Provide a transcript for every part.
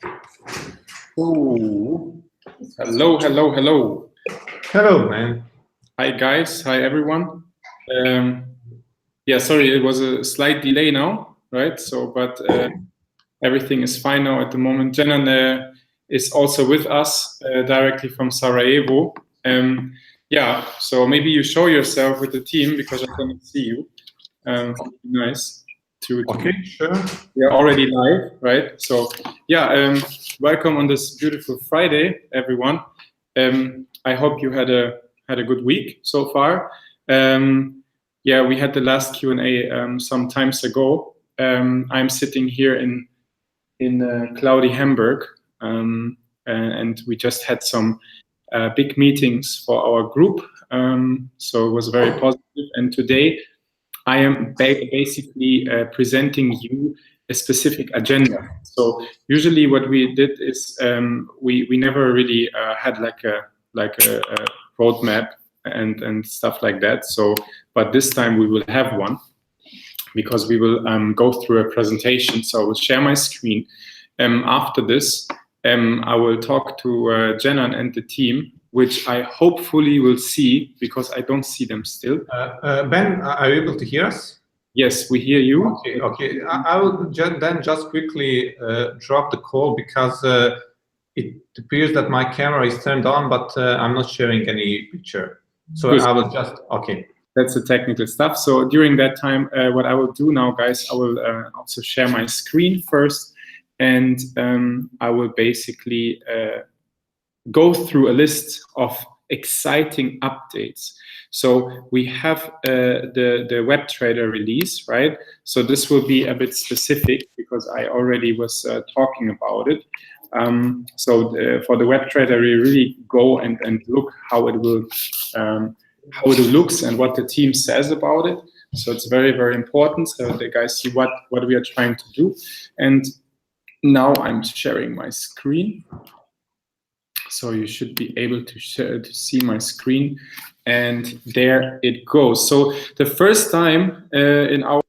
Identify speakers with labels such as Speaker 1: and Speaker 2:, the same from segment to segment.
Speaker 1: Oh, hello, hello, hello.
Speaker 2: Hello, man.
Speaker 1: Hi, guys. Hi, everyone. Yeah, sorry, it was a slight delay now, right? So, but everything is fine now at the moment. Jenan is also with us directly from Sarajevo. Yeah, so maybe you show yourself with the team because I cannot see you. Nice.
Speaker 2: Okay, sure.
Speaker 1: We are already live, right? So, yeah, welcome on this beautiful Friday, everyone. I hope you had a good week so far. Yeah, we had the last Q&A some times ago. I'm sitting here in cloudy Hamburg, and we just had some big meetings for our group. So it was very positive. And today I am basically presenting you a specific agenda. So usually what we did is we never really had like a roadmap and stuff like that. So, but this time we will have one because we will go through a presentation. So I will share my screen. After this, I will talk to Jenan and the team, which I hopefully will see because I don't see them still.
Speaker 2: Ben, are you able to hear us?
Speaker 1: Yes, we hear you.
Speaker 2: Okay. I will just quickly drop the call because it appears that my camera is turned on, but I'm not sharing any picture. So good. I will just, okay.
Speaker 1: That's the technical stuff. So during that time, what I will do now, guys, I will also share my screen first, and I will basically go through a list of exciting updates. So we have the web trader release, right? So this will be a bit specific because I already was talking about it. For the web trader, we really go and look how it will how it looks and what the team says about it. So it's very, very important so the guys see what we are trying to do. And now I'm sharing my screen. So you should be able to see my screen, and there it goes. So the first time in our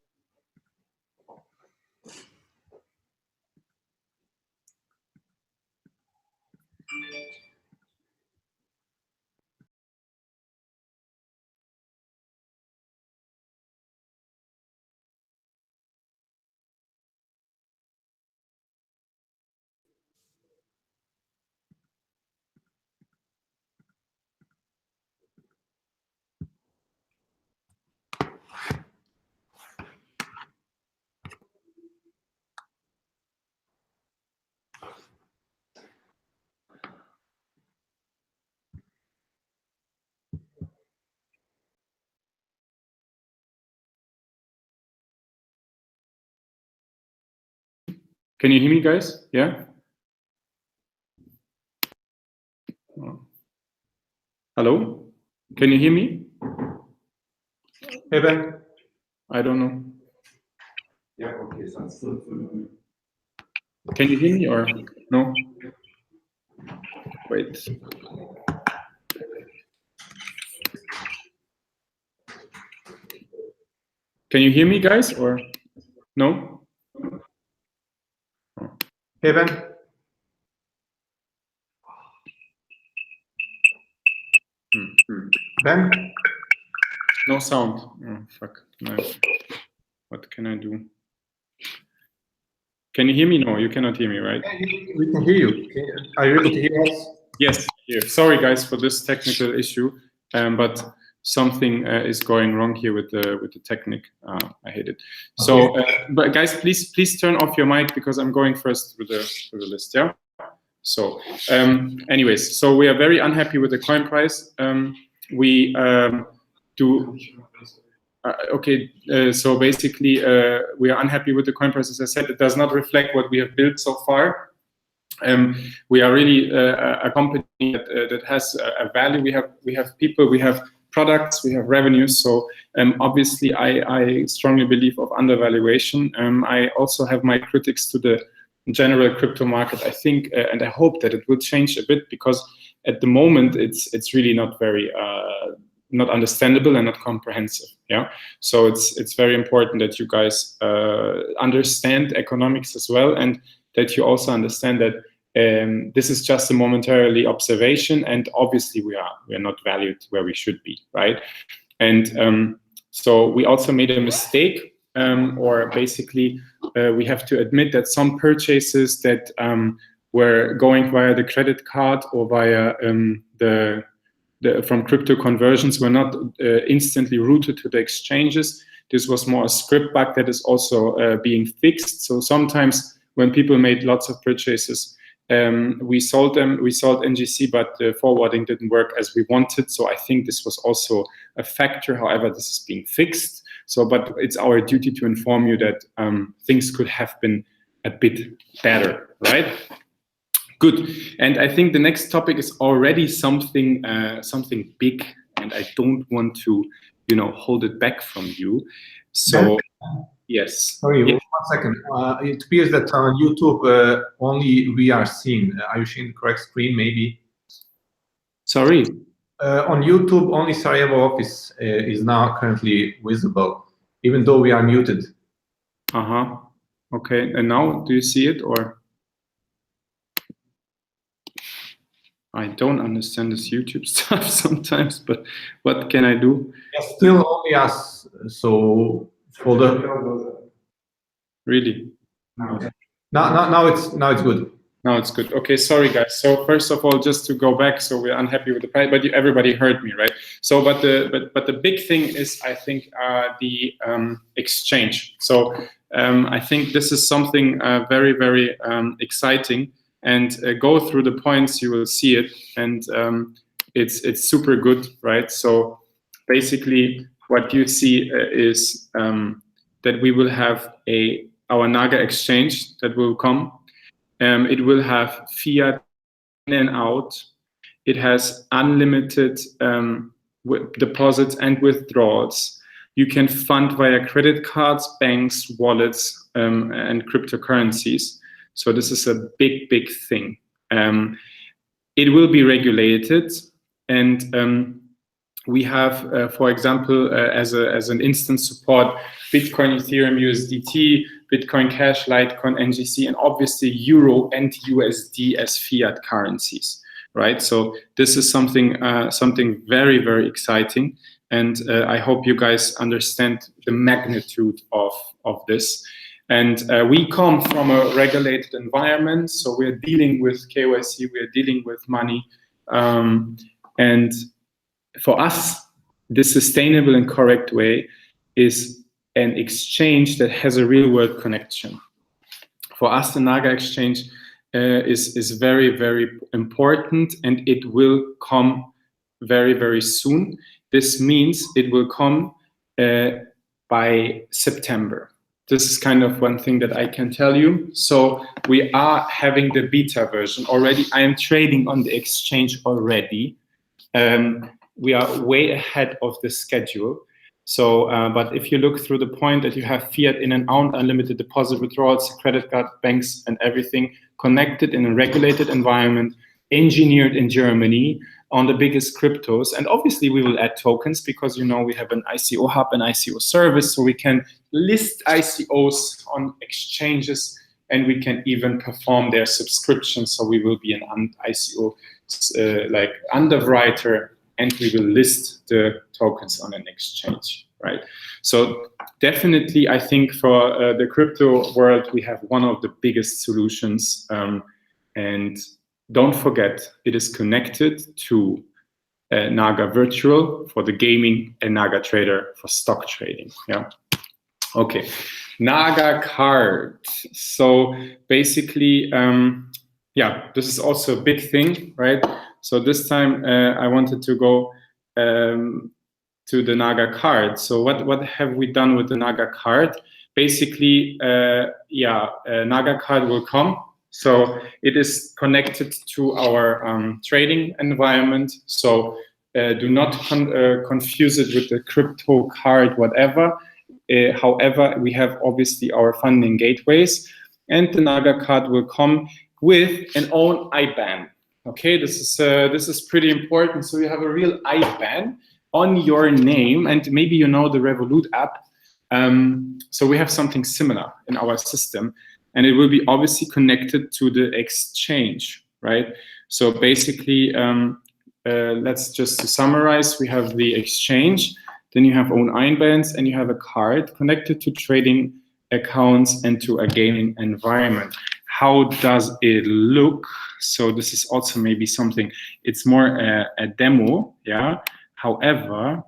Speaker 1: Can you hear me, guys? Yeah? Hello? Can you hear me?
Speaker 2: Hey, Ben.
Speaker 1: I don't know.
Speaker 2: Yeah, okay.
Speaker 1: Can you hear me or no? Wait. Can you hear me, guys, or no?
Speaker 2: Hey, Ben. Ben?
Speaker 1: No sound. Oh, fuck. No. What can I do? Can you hear me? No, you cannot hear me, right?
Speaker 2: We can hear you. Are you able to hear us?
Speaker 1: Yes, here. Sorry, guys, for this technical issue, but something is going wrong here with the technique. I hate it. So, but guys, please turn off your mic because I'm going first with the list. Yeah. So, anyways, so we are very unhappy with the coin price. We do. Okay, so basically, we are unhappy with the coin price. As I said, it does not reflect what we have built so far. We are really a company that has a value. We have people, we have products, we have revenues. So obviously, I strongly believe of undervaluation. I also have my critics to the general crypto market. I think, and I hope that it will change a bit because at the moment it's really not very not understandable and not comprehensive. Yeah, so it's very important that you guys understand economics as well and that you also understand that this is just a momentarily observation, and obviously we are not valued where we should be, right? And so we also made a mistake, or basically we have to admit that some purchases that were going via the credit card or via from crypto conversions were not instantly routed to the exchanges. This was more a script bug that is also being fixed. So sometimes when people made lots of purchases, we sold NGC, but the forwarding didn't work as we wanted. So I think this was also a factor. However, this is being fixed. So, but it's our duty to inform you that things could have been a bit better, right? Good. And I think the next topic is already something something big, and I don't want to, hold it back from you. So, yes.
Speaker 2: Sorry,
Speaker 1: yes.
Speaker 2: 1 second. It appears that on YouTube only we are seen. Are you seeing the correct screen, maybe?
Speaker 1: Sorry.
Speaker 2: On YouTube, only Sarajevo office is now currently visible, even though we are muted.
Speaker 1: Okay. And now, do you see it, or? I don't understand this YouTube stuff sometimes, but what can I do?
Speaker 2: Yeah, still only us. So for the
Speaker 1: really
Speaker 2: now it's good.
Speaker 1: Now it's good. Okay, sorry guys. So first of all, just to go back, so we're unhappy with the price, but everybody heard me, right? So, but the big thing is, I think, the exchange. So I think this is something very, very exciting. And go through the points, you will see it, and it's super good, right? So basically, what you see is that we will have our NAGA Exchange that will come. It will have fiat in and out. It has unlimited deposits and withdrawals. You can fund via credit cards, banks, wallets, and cryptocurrencies. So this is a big, big thing. It will be regulated, and we have, for example, as an instance support, Bitcoin, Ethereum, USDT, Bitcoin Cash, Litecoin, NGC, and obviously Euro and USD as fiat currencies, right? So this is something very, very exciting, and I hope you guys understand the magnitude of this. And we come from a regulated environment, so we're dealing with KYC, we're dealing with money. And for us, the sustainable and correct way is an exchange that has a real world connection. For us, the NAGA Exchange is very, very important, and it will come very, very soon. This means it will come by September. This is kind of one thing that I can tell you. So we are having the beta version already. I am trading on the exchange already. We are way ahead of the schedule. So, but if you look through the point that you have fiat in and out, unlimited deposit withdrawals, credit card, banks, and everything connected in a regulated environment, engineered in Germany, on the biggest cryptos. And obviously we will add tokens because, we have an ICO Hub and ICO service, so we can list ICOs on exchanges, and we can even perform their subscriptions. So we will be an ICO like underwriter, and we will list the tokens on an exchange, right? So definitely, I think for the crypto world, we have one of the biggest solutions, and don't forget, it is connected to NAGA Virtual for the gaming and NAGA Trader for stock trading. Yeah. Okay. NAGA Card. So basically, this is also a big thing, right? So this time I wanted to go to the NAGA Card. So what have we done with the NAGA Card? Basically, NAGA Card will come. So it is connected to our trading environment. So do not confuse it with the crypto card, whatever. However, we have obviously our funding gateways, and the NAGA Card will come with an own IBAN. Okay, this is pretty important. So you have a real IBAN on your name, and maybe the Revolut app. So we have something similar in our system. and it will be obviously connected to the exchange, right? So basically, let's just to summarize, we have the exchange, then you have own IBANs, and you have a card connected to trading accounts and to a gaming environment. How does it look? So this is also maybe something, it's more a demo, yeah? However,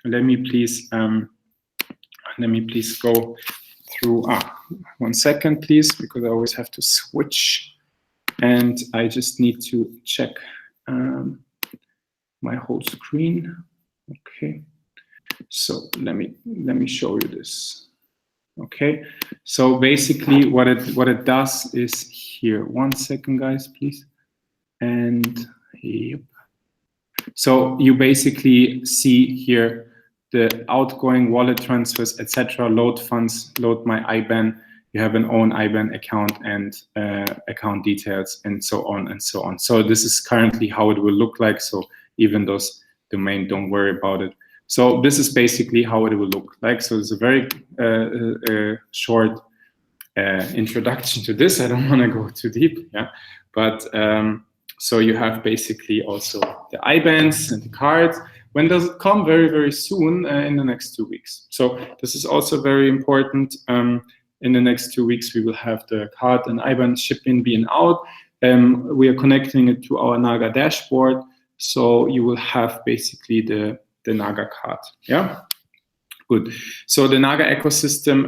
Speaker 1: let me please go through, 1 second, please, because I always have to switch, and I just need to check my whole screen. Okay, so let me show you this. Okay, so basically what it does is here. 1 second, guys, please. And yep. So you basically see here the outgoing wallet transfers, etc. Load funds, load my IBAN. You have an own IBAN account and account details, and so on and so on. So this is currently how it will look like. So even those domain, don't worry about it. So this is basically how it will look like. So it's a very short introduction to this. I don't want to go too deep, yeah. But so you have basically also the IBANs and the cards. When does it come? Very, very soon, in the next 2 weeks. So this is also very important. In the next 2 weeks, we will have the card and IBAN shipping being out. We are connecting it to our NAGA dashboard. So you will have basically the NAGA card, yeah? Good. So the NAGA ecosystem,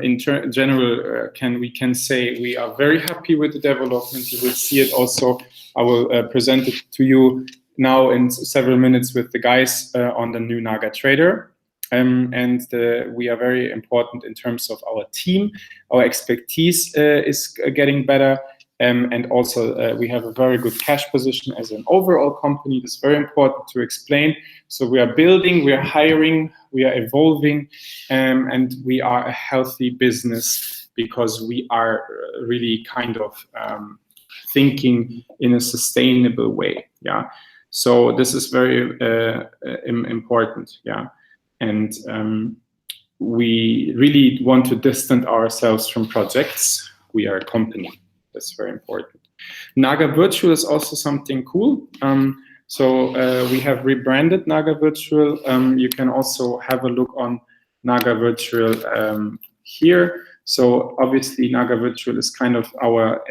Speaker 1: in general, we can say we are very happy with the development. You will see it also. I will present it to you now in several minutes with the guys on the new NAGA Trader. We are very important in terms of our team. Our expertise is getting better. And also we have a very good cash position as an overall company. That's very important to explain. So we are building, we are hiring, we are evolving, and we are a healthy business because we are really kind of thinking in a sustainable way. Yeah. So this is very important. Yeah. And we really want to distance ourselves from projects. We are a company. That's very important. NAGA Virtual is also something cool. We have rebranded NAGA Virtual. You can also have a look on NAGA Virtual here. So obviously NAGA Virtual is kind of our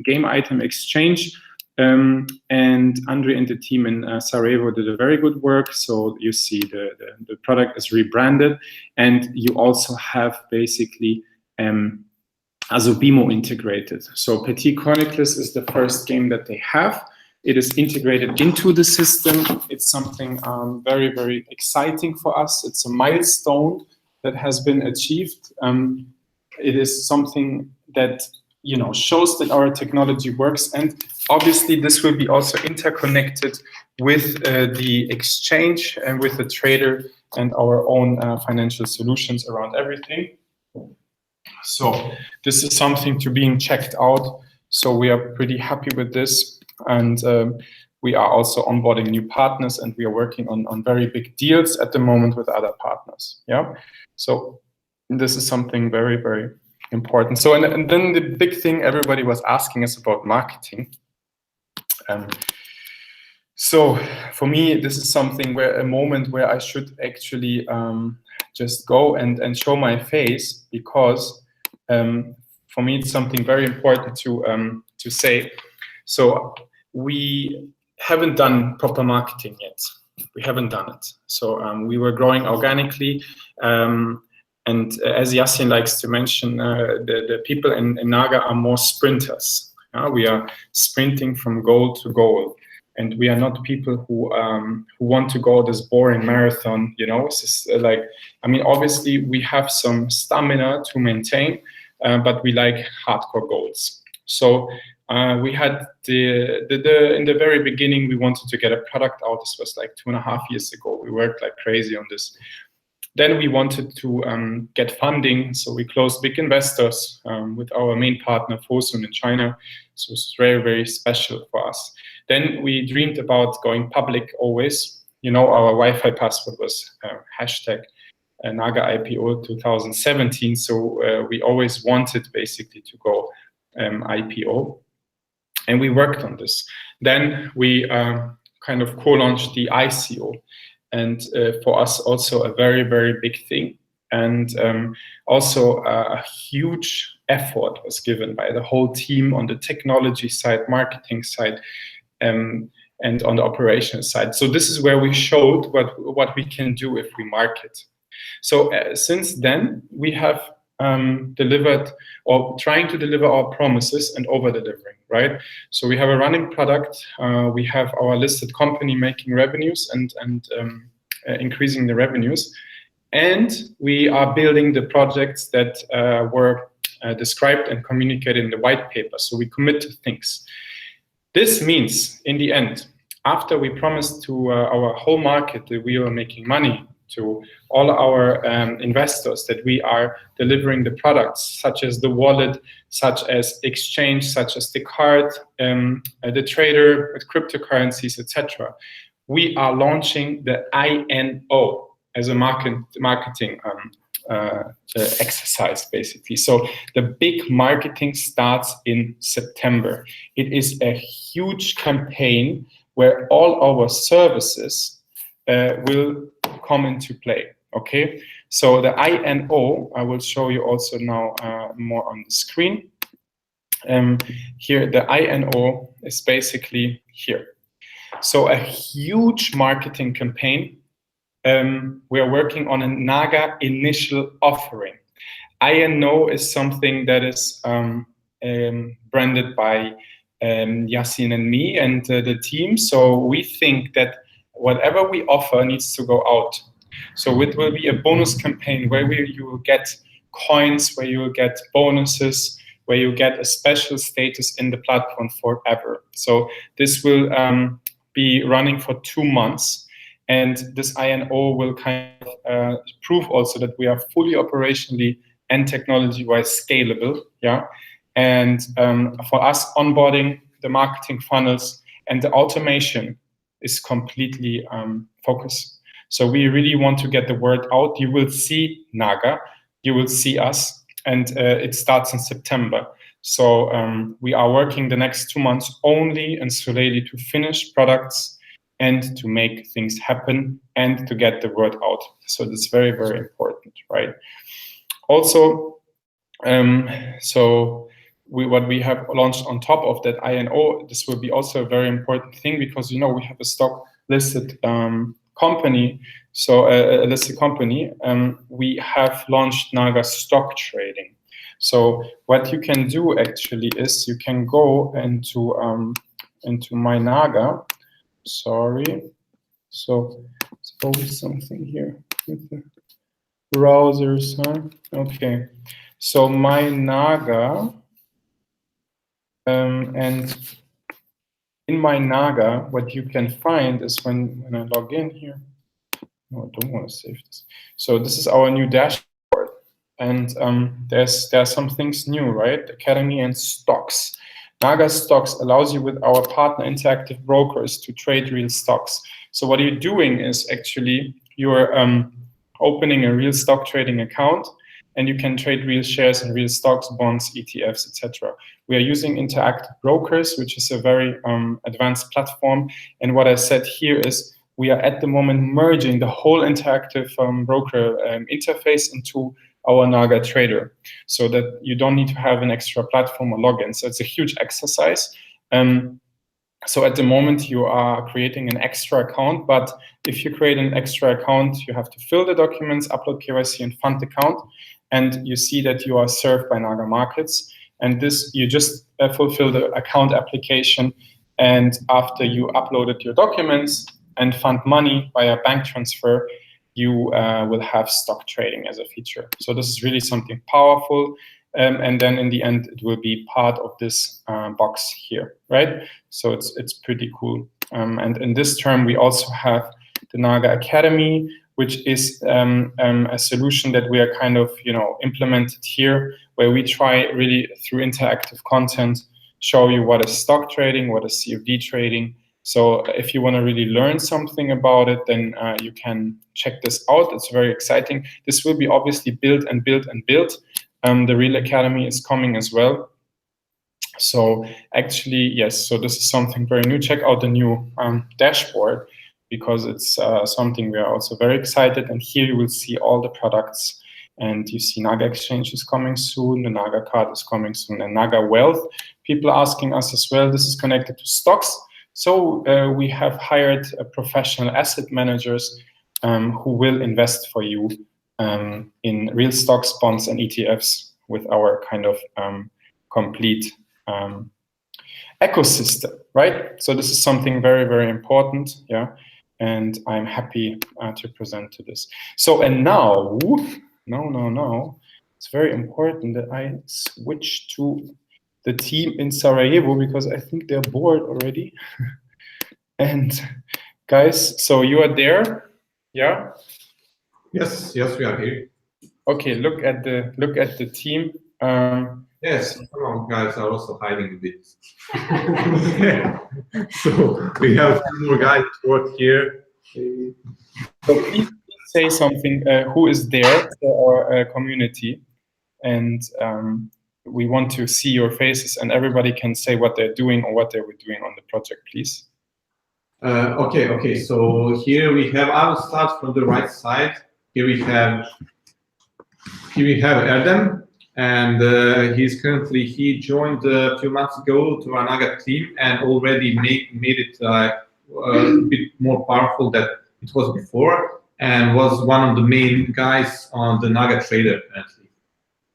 Speaker 1: game item exchange. And Andre and the team in Sarajevo did a very good work. So you see the product is rebranded, and you also have basically Azubimo integrated. So Petit Chronicles is the first game that they have. It is integrated into the system. It's something very, very exciting for us. It's a milestone that has been achieved. It is something that shows that our technology works, and obviously this will be also interconnected with the exchange and with the trader and our own financial solutions around everything. So this is something to being checked out. So we are pretty happy with this, and we are also onboarding new partners, and we are working on very big deals at the moment with other partners. Yeah. So this is something very, very important. So and then the big thing everybody was asking us about marketing. So for me, this is something a moment where I should actually just go and show my face, because for me it's something very important to say. So we haven't done proper marketing yet. We haven't done it. So we were growing organically, and as Yasin likes to mention, the people in NAGA are more sprinters. We are sprinting from goal to goal. And we are not people who want to go this boring marathon, It's just obviously we have some stamina to maintain, but we like hardcore goals. So we had in the very beginning, we wanted to get a product out. This was like 2.5 years ago. We worked like crazy on this. Then we wanted to get funding, so we closed big investors with our main partner, Fosun in China. So it's very, very special for us. Then we dreamed about going public always. Our Wi-Fi password was hashtag NAGA IPO 2017. So we always wanted basically to go IPO, and we worked on this. Then we kind of co-launched the ICO, and for us also a very, very big thing. And also a huge effort was given by the whole team on the technology side, marketing side, and on the operations side. So this is where we showed what we can do if we market. So since then, we have delivered or trying to deliver our promises and over-delivering, right? So we have a running product. We have our listed company making revenues and increasing the revenues. And we are building the projects that were described and communicated in the white paper. So we commit to things. This means, in the end, after we promised to our whole market that we are making money, to all our investors that we are delivering the products, such as the wallet, such as exchange, such as the card, the trader with cryptocurrencies, etc. We are launching the INO as a marketing exercise, basically. So the big marketing starts in September. It is a huge campaign where all our services will come into play. Okay, so the INO, I will show you also now more on the screen. Here, the INO is basically here. So a huge marketing campaign. We are working on a NAGA initial offering. INO is something that is branded by Yasin and me and the team. So we think that whatever we offer needs to go out. So it will be a bonus campaign where you will get coins, where you will get bonuses, where you get a special status in the platform forever. So this will be running for 2 months. And this INO will kind of prove also that we are fully operationally and technology-wise scalable. Yeah. And for us, onboarding the marketing funnels and the automation is completely focused. So we really want to get the word out. You will see NAGA, you will see us, and it starts in September. So we are working the next 2 months only and solely to finish products and to make things happen and to get the word out. So that's very, very important, right? Also, what we have launched on top of that INO, this will be also a very important thing because, you know, we have a stock listed company. So a listed company, we have launched NAGA stock trading. So what you can do actually is you can go into my NAGA. Sorry. So it's always something here with the browsers, huh? Okay. So my NAGA, and in my NAGA, what you can find is when I log in here. No, I don't want to save this. So this is our new dashboard, and there are some things new, right? Academy and stocks. NAGA Stocks allows you with our partner interactive brokers to trade real stocks. So what you're doing is actually you're opening a real stock trading account, and you can trade real shares and real stocks, bonds, ETFs, etc. We are using interactive brokers, which is a very advanced platform. And what I said here is we are at the moment merging the whole interactive broker interface into our NAGA trader, so that you don't need to have an extra platform or login. So it's a huge exercise. So at the moment you are creating an extra account, but if you create an extra account, you have to fill the documents, upload KYC and fund account, and you see that you are served by NAGA Markets. And this, you just fulfill the account application, and after you uploaded your documents and fund money via bank transfer, you will have stock trading as a feature. So this is really something powerful. And then in the end, it will be part of this box here, right? So it's pretty cool. And in this term, we also have the NAGA Academy, which is a solution that we are kind of, implemented here, where we try really through interactive content, show you what is stock trading, what is CFD trading. So if you want to really learn something about it, then you can check this out. It's very exciting. This will be obviously built and built and built. The Real Academy is coming as well. So actually, yes, so this is something very new. Check out the new dashboard, because it's something we are also very excited. And here you will see all the products, and you see NAGA Exchange is coming soon, the NAGA Card is coming soon, and NAGA Wealth. People asking us as well, this is connected to stocks. So we have hired professional asset managers who will invest for you in real stocks, bonds, and ETFs with our kind of complete ecosystem, right? So this is something very, very important, yeah. And I'm happy to present to this. So, and now, it's very important that I switch to the team in Sarajevo, because I think they're bored already. And guys, so you are there, yeah?
Speaker 2: Yes, we are here.
Speaker 1: Okay, look at the team.
Speaker 2: Yes, come on, guys are also hiding a bit. So we have two more guys to work here.
Speaker 1: So please say something. Who is there for our community? And we want to see your faces, and everybody can say what they're doing or what they were doing on the project, please.
Speaker 2: Okay. So here we have. I will start from the right side. Here we have Erdem, and he joined a few months ago to our NAGA team and already made it a bit more powerful than it was before, and was one of the main guys on the NAGA Trader, actually,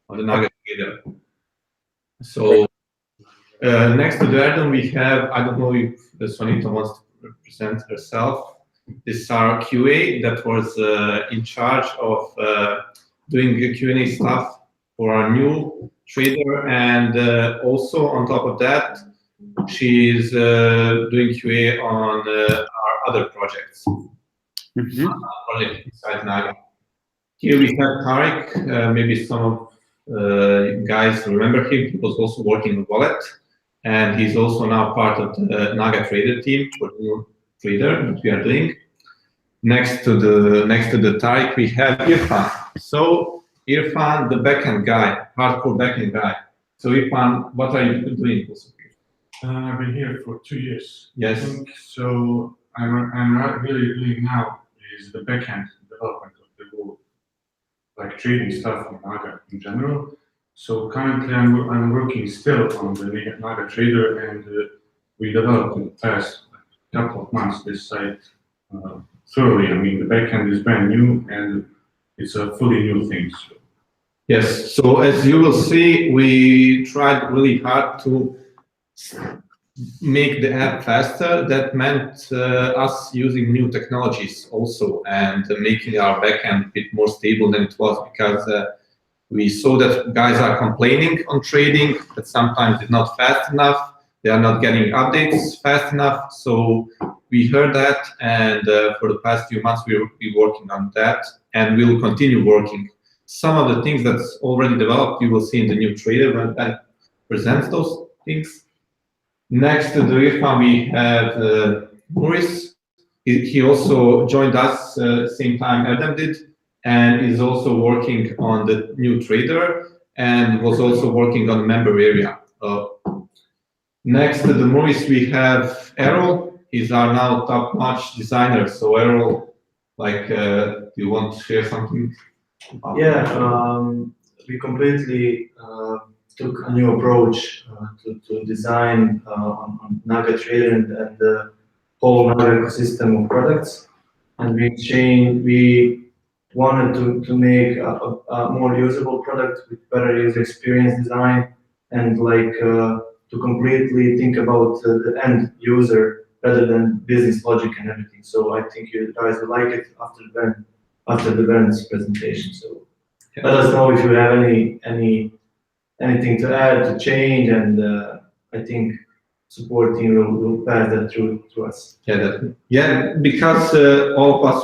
Speaker 2: on the NAGA Trader. So next to Erdem we have, I don't know if Sonita wants to present herself. This is our QA that was in charge of doing the Q&A stuff for our new trader, and also on top of that, she is doing QA on our other projects. Project inside NAGA. Here we have Tarek. Maybe some of guys remember him. He was also working on Wallet, and he's also now part of the NAGA Trader team for the new trader that we are doing. Next to the Tarek, we have Irfan. So Irfan, the backend guy, hardcore backend guy. So Irfan, what are you doing?
Speaker 3: I've been here for 2 years.
Speaker 2: Yes.
Speaker 3: I think so. I'm really doing now is the backend development of the whole, like trading stuff on NAGA in general. So currently, I'm working still on the NAGA Trader, and we developed in the past couple of months this site thoroughly. I mean, the backend is brand new, and it's a fully new thing. So.
Speaker 2: Yes. So as you will see, we tried really hard to make the app faster. That meant us using new technologies also, and making our backend a bit more stable than it was, because we saw that guys are complaining on trading that sometimes it's not fast enough. They are not getting updates fast enough. So we heard that, and for the past few months we will be working on that, and we will continue working. Some of the things that's already developed you will see in the new trader when I present those things. Next to the Irfan we have Maurice. He also joined us same time Adam did, and is also working on the new trader, and was also working on the member area. Next to the Maurice we have Errol. He's our now top-notch designer. So Errol, like, do you want to share something?
Speaker 4: Yeah, we completely took a new approach to design on NAGA Trader and the whole NAGA ecosystem of products. And we wanted to make a more usable product with better user experience design, and like to completely think about the end user rather than business logic and everything. So I think you guys will like it after the Ben's presentation. So yeah. Let us know if you have anything to add, to change, and I think support team will pass that through to us.
Speaker 2: Yeah, because all of us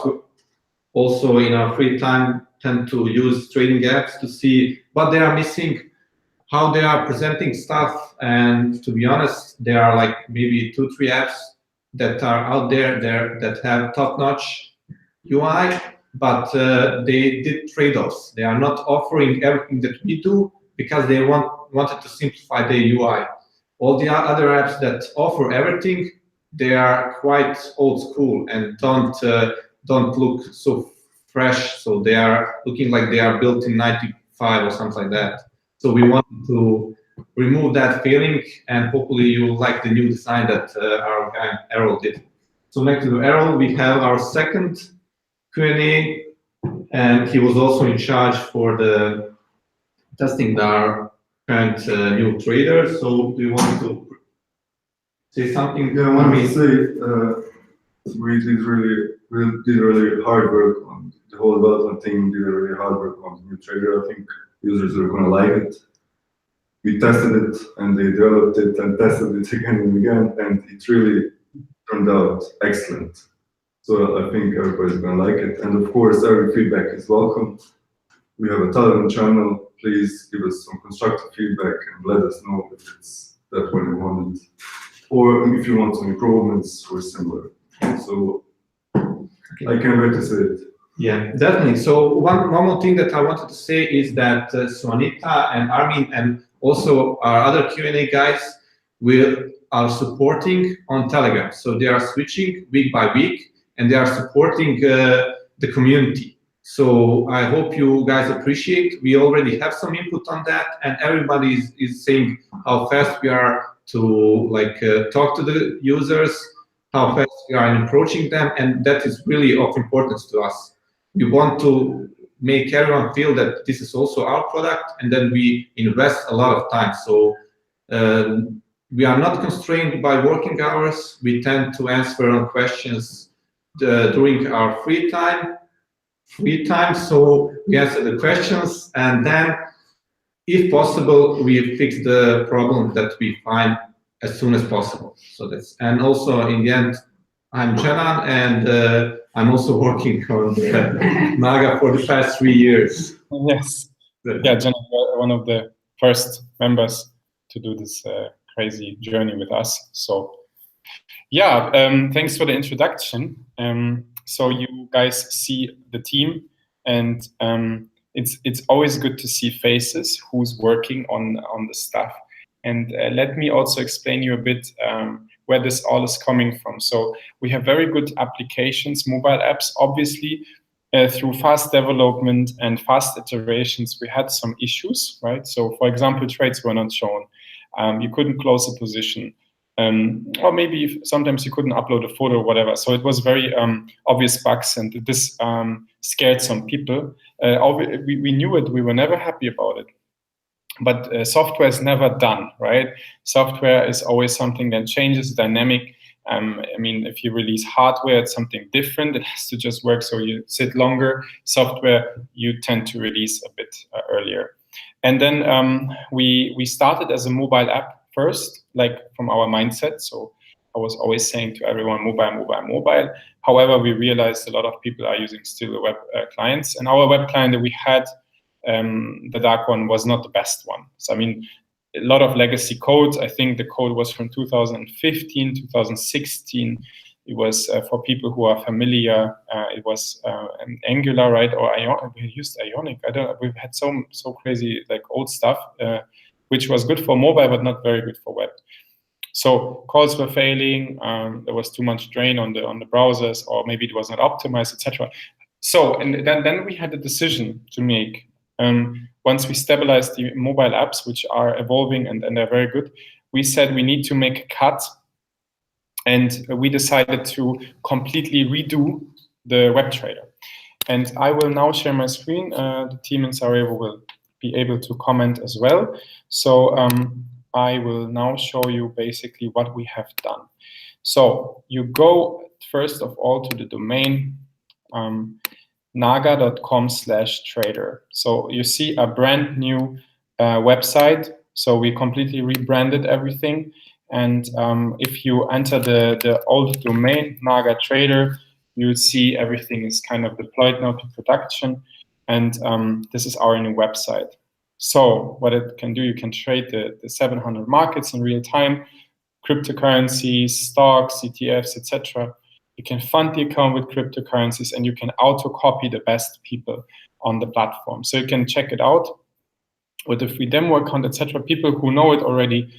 Speaker 2: also in our free time tend to use trading apps to see what they are missing, how they are presenting stuff, and to be honest, there are like maybe 2-3 apps that are out there that have top-notch UI, but they did trade-offs. They are not offering everything that we do because they wanted to simplify their UI. All the other apps that offer everything, they are quite old school and don't look so fresh. So they are looking like they are built in '95 or something like that. So we want to remove that feeling, and hopefully you will like the new design that our guy Errol did. So next to Errol, we have our second Q&A, and he was also in charge for the testing our current new traders. So do you want to say something?
Speaker 5: Yeah, I want to say we did really hard work on the whole development team. Did really hard work on the new trader. I think users are going to like it. We tested it and they developed it and tested it again and again, and it really turned out excellent. So I think everybody's going to like it. And of course, every feedback is welcome. We have a Telegram channel. Please give us some constructive feedback and let us know if it's that what you wanted, or if you want some improvements or similar. So I can't wait to see it.
Speaker 2: Yeah, definitely. So one more thing that I wanted to say is that Suanita and Armin and also our other Q&A guys are supporting on Telegram. So they are switching week by week, and they are supporting the community. So I hope you guys appreciate. We already have some input on that, and everybody is saying how fast we are to talk to the users, how fast we are in approaching them, and that is really of importance to us. We want to make everyone feel that this is also our product, and then we invest a lot of time. So we are not constrained by working hours. We tend to answer on questions during our free time. So we answer the questions, and then, if possible, we fix the problem that we find as soon as possible. So that's, and also in the end, I'm Janan, and I'm also working on NAGA for the past 3 years.
Speaker 1: Yes. Yeah, Janan, one of the first members to do this crazy journey with us. So yeah, thanks for the introduction. So you guys see the team, and it's always good to see faces who's working on the stuff. And let me also explain you a bit where this all is coming from. So we have very good applications, mobile apps. Obviously, through fast development and fast iterations, we had some issues, right? So for example, trades were not shown. You couldn't close a position. Or maybe sometimes you couldn't upload a photo or whatever. So it was very obvious bugs, and this scared some people. We knew it, we were never happy about it. But software is never done, right? Software is always something that changes, dynamic. I mean, if you release hardware, it's something different. It has to just work, so you sit longer. Software, you tend to release a bit earlier. And then we started as a mobile app first, like from our mindset. So I was always saying to everyone, mobile, mobile, mobile. However, we realized a lot of people are using still web clients. And our web client that we had, the dark one, was not the best one. So I mean, a lot of legacy code. I think the code was from 2015, 2016. It was for people who are familiar. It was Angular, right? Or we used Ionic. I don't. We've had so crazy like old stuff, which was good for mobile but not very good for web. So calls were failing. There was too much drain on the browsers, or maybe it was not optimized, etc. So and then we had a decision to make. Once we stabilized the mobile apps, which are evolving and they're very good, we said we need to make a cut, and we decided to completely redo the web trader. And I will now share my screen. The team in Sarajevo will be able to comment as well. So I will now show you basically what we have done. So you go first of all to the domain naga.com/trader. So you see a brand new website. So we completely rebranded everything. And if you enter the old domain, NAGA Trader, you'll see everything is kind of deployed now to production. And this is our new website. So what it can do, you can trade the 700 markets in real time, cryptocurrencies, stocks, ETFs, etc. You can fund the account with cryptocurrencies, and you can auto-copy the best people on the platform. So you can check it out with the free demo account, etc. People who know it already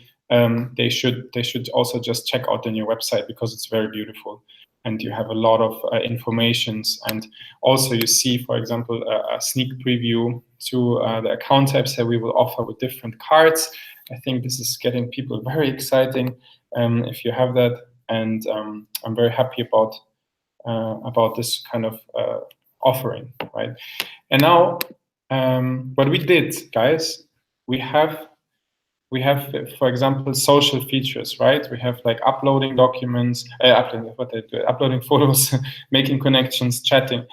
Speaker 1: they should also just check out the new website because it's very beautiful. And you have a lot of informations, and also you see, for example, a sneak preview to the account types that we will offer with different cards. I think this is getting people very exciting if you have that, and I'm very happy about this kind of offering, right? And now, what we did, guys, we have, for example, social features, right? We have like uploading documents, uploading photos, making connections, chatting.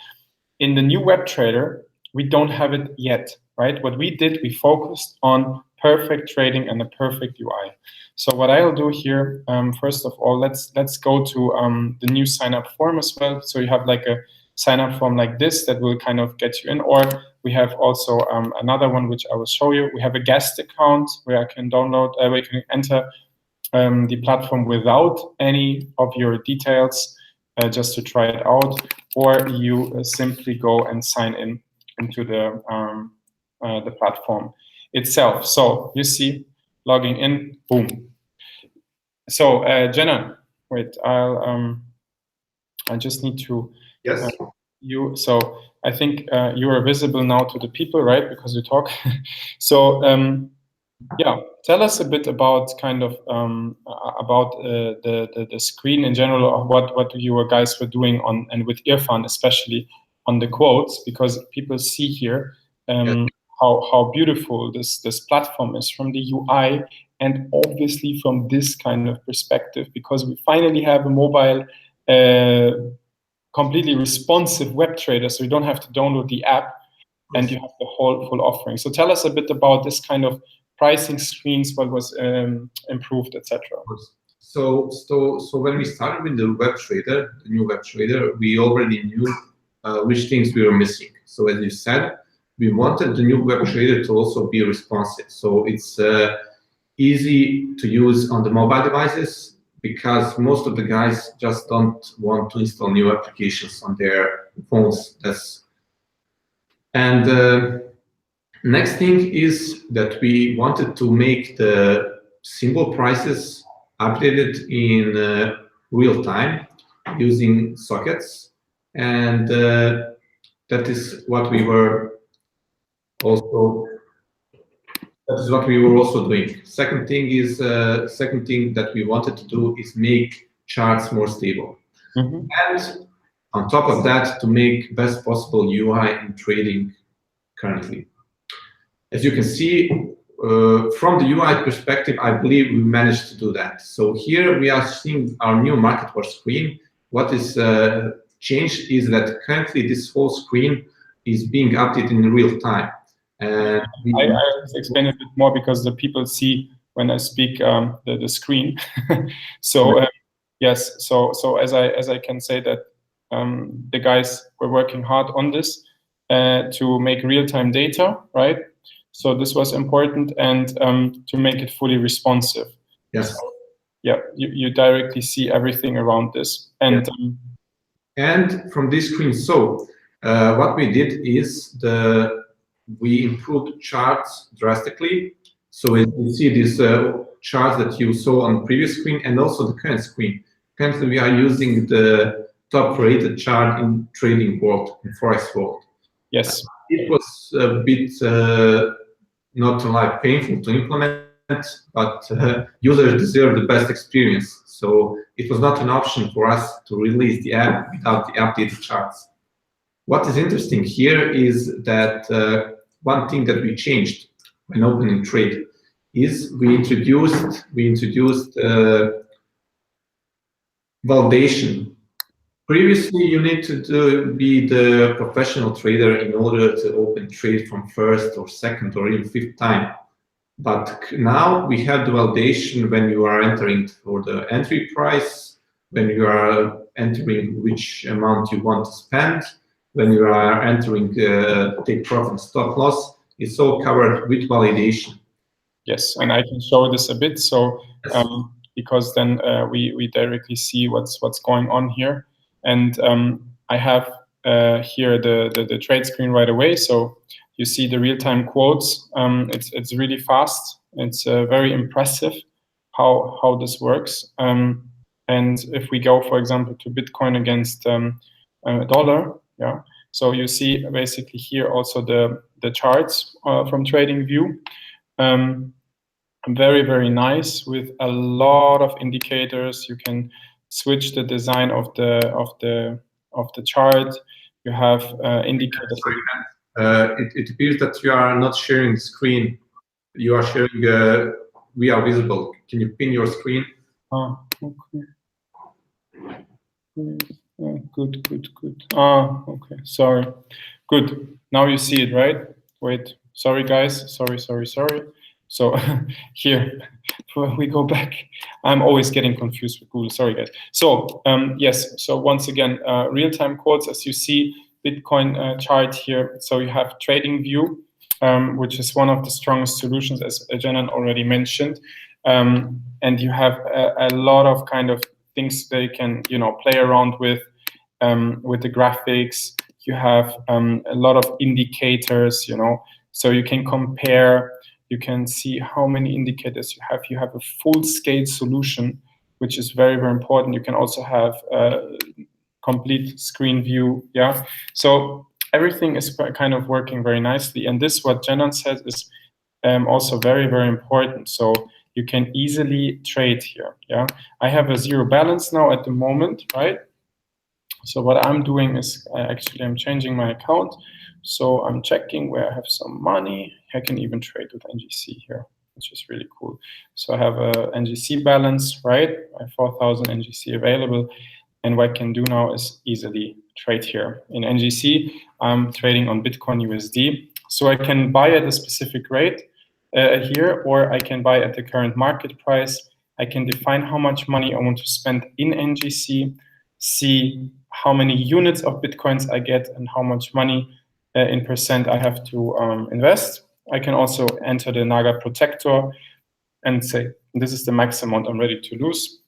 Speaker 1: In the new web trader, we don't have it yet, right? What we did, we focused on perfect trading and a perfect UI. So what I'll do here, first of all, let's go to the new sign up form as well. So you have like a sign up form like this that will kind of get you in, or we have also another one which I will show you. We have a guest account where I can download, where you can enter the platform without any of your details, just to try it out, or you simply go and sign in into the platform itself. So you see, logging in, boom. So Jenna, wait, I just need to.
Speaker 2: Yes.
Speaker 1: So I think you are visible now to the people, right? Because you talk. So yeah, tell us a bit about kind of about the screen in general, of what you guys were doing on, and with Irfan especially on the quotes, because people see here how beautiful this platform is from the UI, and obviously from this kind of perspective, because we finally have a mobile completely responsive web trader, so you don't have to download the app, and you have the whole full offering. So tell us a bit about this kind of pricing screens, what was improved, etc.
Speaker 2: So when we started with the web trader, the new web trader, we already knew which things we were missing. So as you said, we wanted the new web trader to also be responsive. So it's easy to use on the mobile devices, because most of the guys just don't want to install new applications on their phones. And next thing is that we wanted to make the symbol prices updated in real time using sockets, and that is what we were also doing. Second thing that we wanted to do is make charts more stable. And on top of that, to make best possible UI in trading currently. As you can see, from the UI perspective, I believe we managed to do that. So here we are seeing our new market watch screen. What is changed is that currently this whole screen is being updated in real time. And
Speaker 1: I'll explain a bit more, because the people see when I speak the screen. So yes, so as I can say that the guys were working hard on this to make real-time data, right? So this was important, and to make it fully responsive.
Speaker 2: Yes.
Speaker 1: So, yeah, you directly see everything around this, and
Speaker 2: and from this screen. So what we did is we improved charts drastically. So as you see these charts that you saw on the previous screen, and also the current screen. Currently, we are using the top-rated chart in trading world, in Forex world.
Speaker 1: Yes,
Speaker 2: it was a bit not like painful to implement, but users deserve the best experience. So it was not an option for us to release the app without the updated charts. What is interesting here is that one thing that we changed when opening trade is we introduced validation. Previously, you need to be the professional trader in order to open trade from first or second or even fifth time. But now we have the validation when you are entering for the entry price, when you are entering which amount you want to spend, when you are entering take profit, stop loss. It's all covered with validation.
Speaker 1: Yes, and I can show this a bit. So because then we directly see what's going on here. And I have here the trade screen right away. So you see the real-time quotes. It's really fast. It's very impressive how this works. And if we go, for example, to Bitcoin against dollar, yeah. So you see basically here also the charts from TradingView. Very, very nice with a lot of indicators. You can switch the design of the chart. You have indicators.
Speaker 2: It appears that you are not sharing the screen. You are sharing. We are visible. Can you pin your screen?
Speaker 1: Oh, okay. Good. Okay. Sorry. Good. Now you see it, right? Wait. Sorry, guys. Sorry. So here we go back. I'm always getting confused with Google. Sorry, guys. So yes. So once again, real-time quotes, as you see, Bitcoin chart here. So you have TradingView, which is one of the strongest solutions, as Jenan already mentioned, and you have a lot of kind of things they can play around with the graphics. You have a lot of indicators, so you can compare. You can see how many indicators you have. You have a full-scale solution, which is very, very important. You can also have complete screen view. Yeah, so everything is kind of working very nicely. And this, what Jenan says, is also very, very important. So you can easily trade here. Yeah, I have a zero balance now at the moment, right? So what I'm doing is I'm changing my account. So I'm checking where I have some money. I can even trade with NGC here, which is really cool. So I have a NGC balance, right? I have 4,000 NGC available. And what I can do now is easily trade here. In NGC, I'm trading on Bitcoin USD. So I can buy at a specific rate here, or I can buy at the current market price. I can define how much money I want to spend in NGC, see how many units of Bitcoins I get and how much money in percent I have to invest. I can also enter the NAGA protector and say, this is the max amount I'm ready to lose.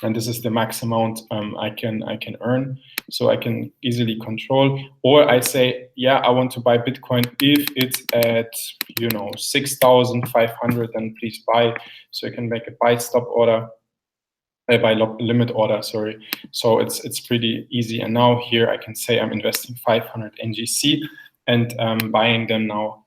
Speaker 1: And this is the max amount I can earn. So I can easily control. Or I say, yeah, I want to buy Bitcoin if it's at 6,500, then please buy. So I can make a buy stop order, buy limit order, sorry. So it's pretty easy. And now here I can say I'm investing 500 NGC and buying them now.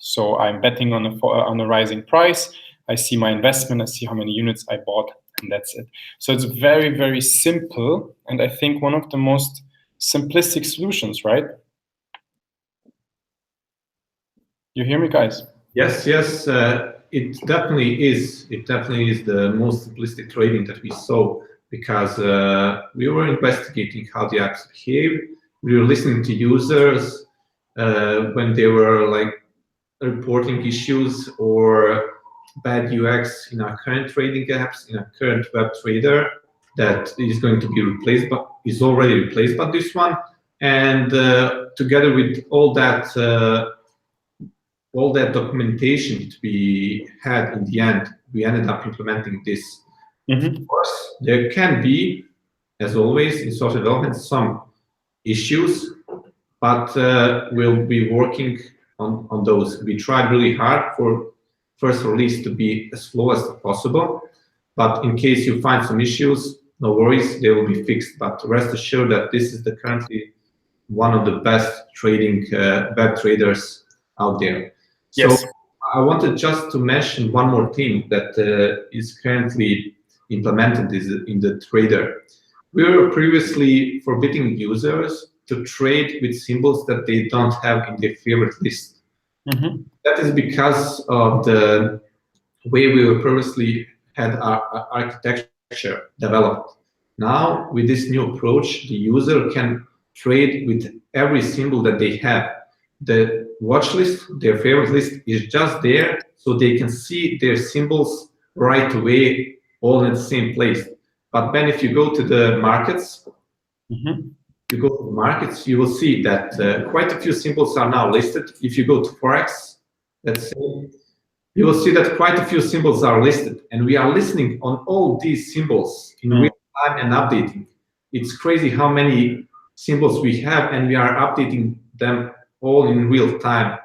Speaker 1: So I'm betting on a rising price. I see my investment. I see how many units I bought. And that's it. So it's very, very simple. And I think one of the most simplistic solutions, right? You hear me, guys?
Speaker 2: Yes. It definitely is. It definitely is the most simplistic trading that we saw, because we were investigating how the apps behave. We were listening to users when they were like reporting issues or bad UX in our current trading apps, in our current web trader that is going to be replaced, but is already replaced by this one. And together with all that documentation that we had in the end, we ended up implementing this. Of course, there can be, as always in software development, some issues, but we'll be working on those. We tried really hard for first release to be as slow as possible, but in case you find some issues, no worries, they will be fixed. But rest assured that this is currently one of the best trading web traders out there.
Speaker 1: Yes.
Speaker 2: So I wanted just to mention one more thing that is currently implemented in the trader. We were previously forbidding users to trade with symbols that they don't have in their favorite list. That is because of the way we were previously had our architecture developed. Now, with this new approach, the user can trade with every symbol that they have. The watch list, their favorite list, is just there, so they can see their symbols right away, all in the same place. But then if you go to the markets, you will see that quite a few symbols are now listed. If you go to Forex, let's say, you will see that quite a few symbols are listed, and we are listening on all these symbols in real time and updating. It's crazy how many symbols we have, and we are updating them all in real time.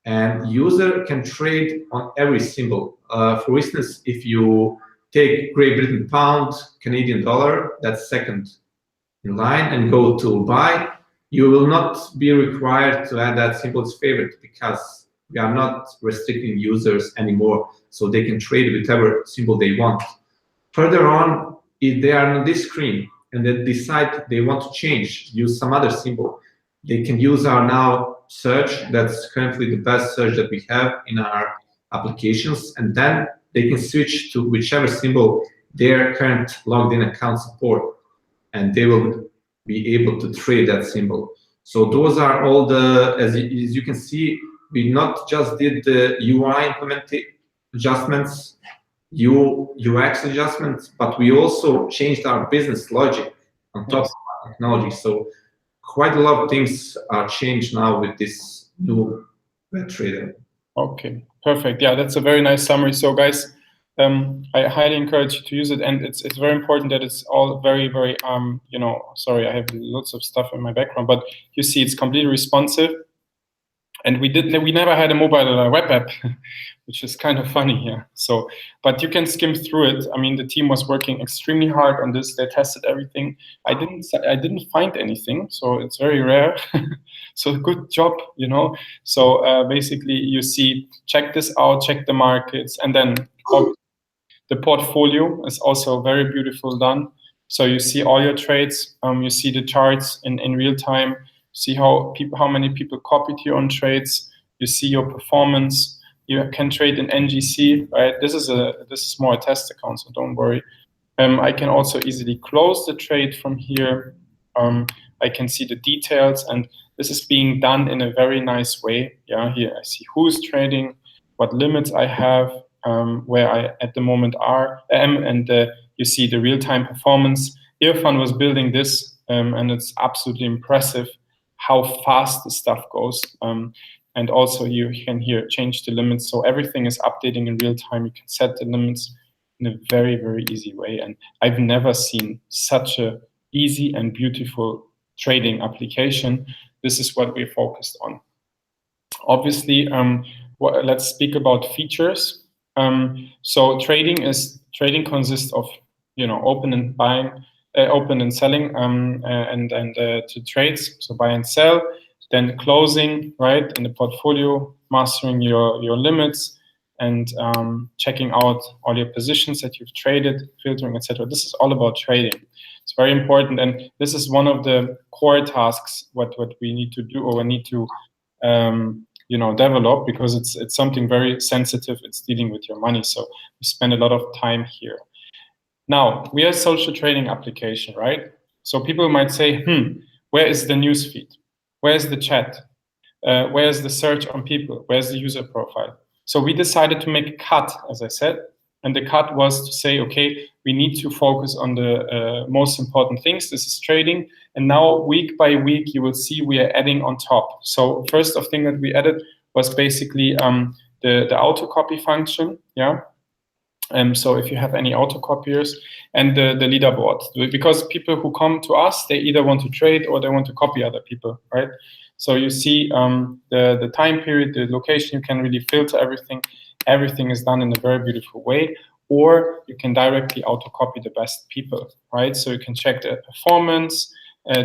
Speaker 2: and user can trade on every symbol. For instance, if you take Great Britain pound, Canadian dollar, that's second in line, and go to buy, you will not be required to add that symbol as favorite, because we are not restricting users anymore, so they can trade whichever symbol they want. Further on, if they are on this screen and they decide they want to change, use some other symbol, they can use our now search. That's currently the best search that we have in our applications, and then they can switch to whichever symbol their current logged in account support, and they will be able to trade that symbol. So those are all the, as you can see, we not just did the UI adjustments, UX adjustments, but we also changed our business logic on top of our technology. So quite a lot of things are changed now with this new web trader.
Speaker 1: Okay, perfect. Yeah, that's a very nice summary. So guys, I highly encourage you to use it, and it's very important that it's all very, very you know, sorry, I have lots of stuff in my background, but you see it's completely responsive. And we never had a mobile web app, which is kind of funny here. So, but you can skim through it. I mean, the team was working extremely hard on this. They tested everything. I didn't find anything, so it's very rare. So good job, you know. So basically, you see, check this out, check the markets, and then the portfolio is also very beautiful done. So you see all your trades. You see the charts in real time. See how many people copied your own trades. You see your performance. You can trade in NGC, right? This is more a test account, so don't worry. I can also easily close the trade from here. I can see the details, and this is being done in a very nice way. Yeah, here I see who's trading, what limits I have, where I at the moment am, and you see the real-time performance. Irfan was building this, and it's absolutely impressive how fast the stuff goes. And also you can here change the limits. So everything is updating in real time. You can set the limits in a very, very easy way. And I've never seen such a easy and beautiful trading application. This is what we're focused on. Obviously, let's speak about features. So trading consists of, you know, open and selling to trades, so buy and sell, then closing, right, in the portfolio, mastering your limits, and checking out all your positions that you've traded, filtering, etc. This is all about trading. It's very important, and this is one of the core tasks what we need to do, or we need to you know, develop, because it's something very sensitive. It's dealing with your money, so we spend a lot of time here. Now, we are a social trading application, right? So people might say, where is the newsfeed? Where's the chat? Where's the search on people? Where's the user profile? So we decided to make a cut, as I said, and the cut was to say, okay, we need to focus on the most important things. This is trading. And now week by week, you will see we are adding on top. So first thing that we added was basically the auto copy function, yeah? So if you have any autocopiers, and the leaderboard, because people who come to us, they either want to trade or they want to copy other people, right? So you see the time period, the location, you can really filter everything. Everything is done in a very beautiful way, or you can directly autocopy the best people, right? So you can check their performance,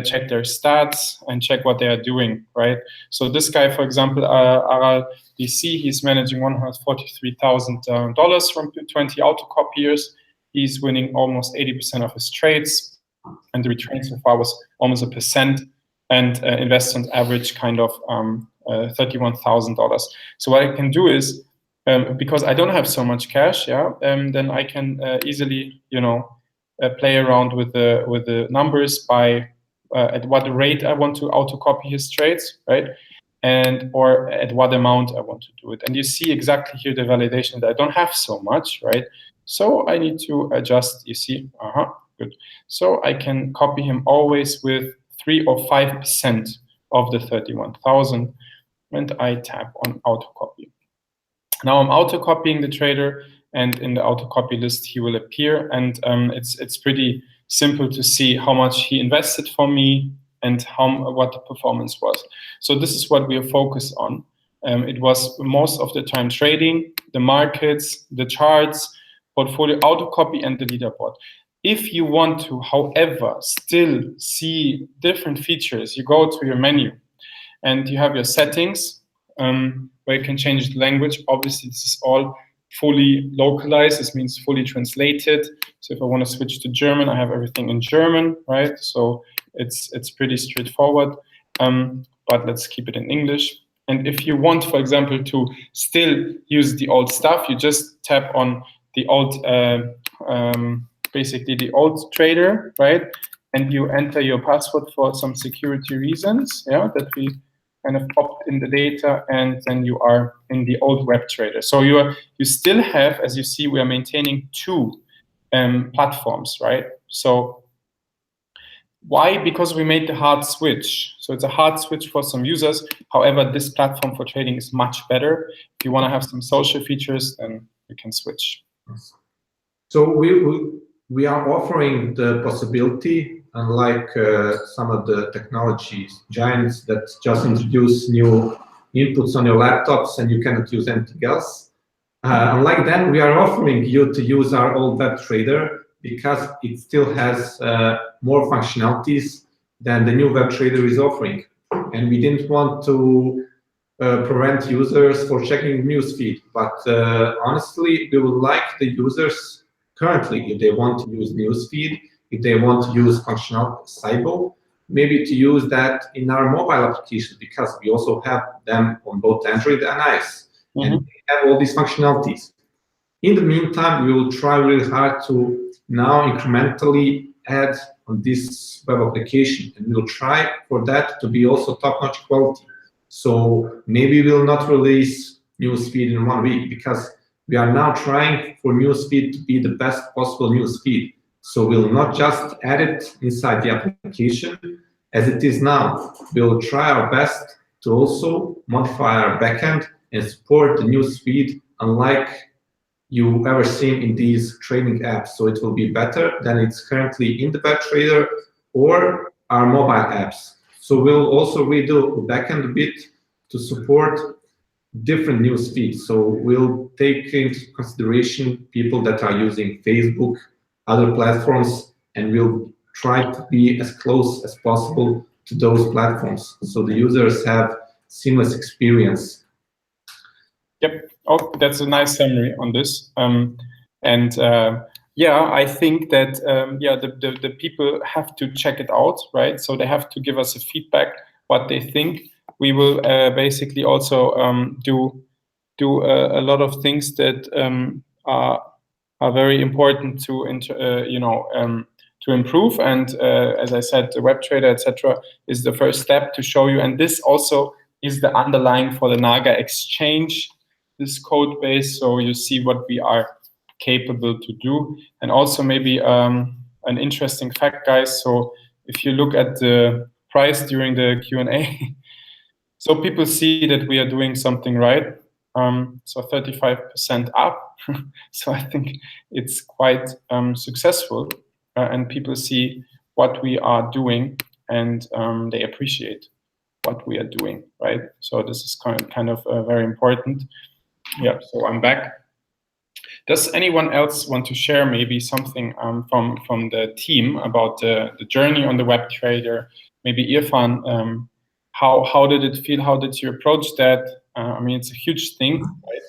Speaker 1: check their stats, and check what they are doing, right? So this guy, for example, Aral DC, he's managing $143,000 from 20 autocopiers. He's winning almost 80% of his trades, and the return so far was almost 1%, and invests on average kind of $31,000. So what I can do is, because I don't have so much cash, yeah, then I can easily, you know, play around with the numbers by at what rate I want to autocopy his trades, right? Or at what amount I want to do it. And you see exactly here the validation that I don't have so much, right? So I need to adjust, you see, good. So I can copy him always with 3 or 5% of the 31,000, and I tap on autocopy. Now I'm autocopying the trader, and in the autocopy list he will appear, and it's pretty simple to see how much he invested for me and what the performance was. So this is what we are focused on. It was most of the time trading, the markets, the charts, portfolio auto copy, and the leaderboard. If you want to, however, still see different features, you go to your menu and you have your settings where you can change the language. Obviously, this is all fully localized. This means fully translated. So if I want to switch to German, I have everything in German, right? So it's pretty straightforward. But let's keep it in English. And if you want, for example, to still use the old stuff, you just tap on the old, basically the old trader, right? And you enter your password for some security reasons, yeah, that we kind of opt in the data, and then you are in the old web trader. So you still have, as you see, we are maintaining two platforms, right? So why? Because we made the hard switch. So it's a hard switch for some users. However, this platform for trading is much better. If you want to have some social features, then you can switch.
Speaker 2: So we are offering the possibility, unlike some of the technologies giants that just introduce new inputs on your laptops and you cannot use anything else. Unlike that, we are offering you to use our old web trader because it still has more functionalities than the new web trader is offering. And we didn't want to prevent users for checking newsfeed, but honestly, we would like the users currently, if they want to use newsfeed, if they want to use functional Cybo, maybe to use that in our mobile application, because we also have them on both Android and iOS, and they have all these functionalities. In the meantime, we will try really hard to now incrementally add on this web application, and we'll try for that to be also top-notch quality. So maybe we'll not release newsfeed in 1 week, because we are now trying for newsfeed to be the best possible newsfeed. So we'll not just add it inside the application as it is now. We'll try our best to also modify our backend and support the newsfeed unlike you ever seen in these trading apps. So it will be better than it's currently in the web trader or our mobile apps. So we'll also redo the backend a bit to support different news feeds. So we'll take into consideration people that are using Facebook, other platforms, and we'll try to be as close as possible to those platforms so the users have seamless experience.
Speaker 1: Yep. Oh, that's a nice summary on this. Yeah, I think that the people have to check it out, right? So they have to give us a feedback what they think. We will basically also do a lot of things that are very important to to improve. And as I said, the web trader, etc., is the first step to show you. And this also is the underlying for the NAGA Exchange, this code base. So you see what we are capable to do. And also maybe an interesting fact, guys. So if you look at the price during the Q&A, so people see that we are doing something right. So 35% up. So I think it's quite successful, and people see what we are doing, and they appreciate what we are doing, right? So this is kind of very important. Yeah. So I'm back. Does anyone else want to share maybe something from the team about the journey on the web trader? Maybe Irfan. How did it feel? How did you approach that? I mean, it's a huge thing, right?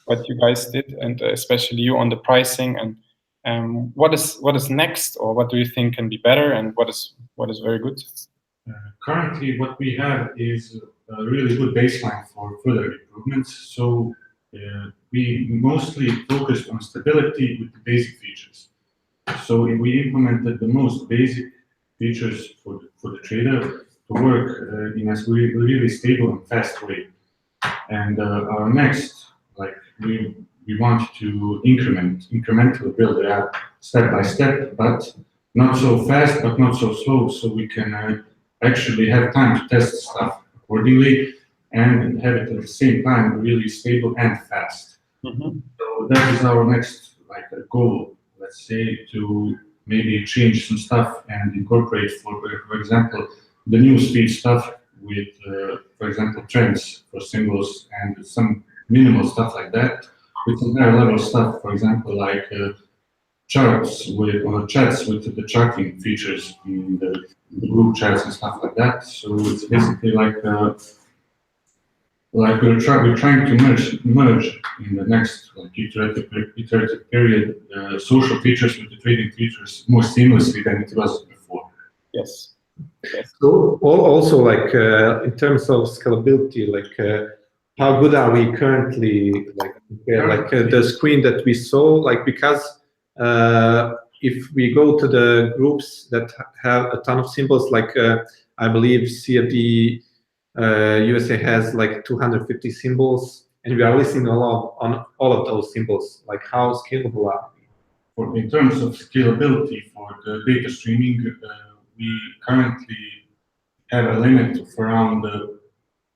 Speaker 1: What you guys did, and especially you on the pricing. And what is next, or what do you think can be better, and what is very good?
Speaker 3: Currently, what we have is a really good baseline for further improvements. So we mostly focused on stability with the basic features. So we implemented the most basic features for the trader to work in a really stable and fast way. And our next, we want to incrementally build the app step by step, but not so fast, but not so slow, so we can actually have time to test stuff accordingly and have it at the same time really stable and fast. So that is our next goal, let's say, to maybe change some stuff and incorporate, for example, the newsfeed stuff with, for example, trends for symbols and some minimal stuff like that, with some higher level stuff, for example, like charts with or chats with the charting features in the group chats and stuff like that. So it's basically like we're trying to merge in the next like iterative period social features with the trading features more seamlessly than it was before.
Speaker 1: Yes. Yes.
Speaker 2: So also like in terms of scalability, like how good are we currently? Like the screen that we saw, like because if we go to the groups that have a ton of symbols, like I believe CFD USA has like 250 symbols, and we are listing a lot on all of those symbols. Like how scalable are we?
Speaker 3: In terms of scalability for the data streaming, we currently have a limit of around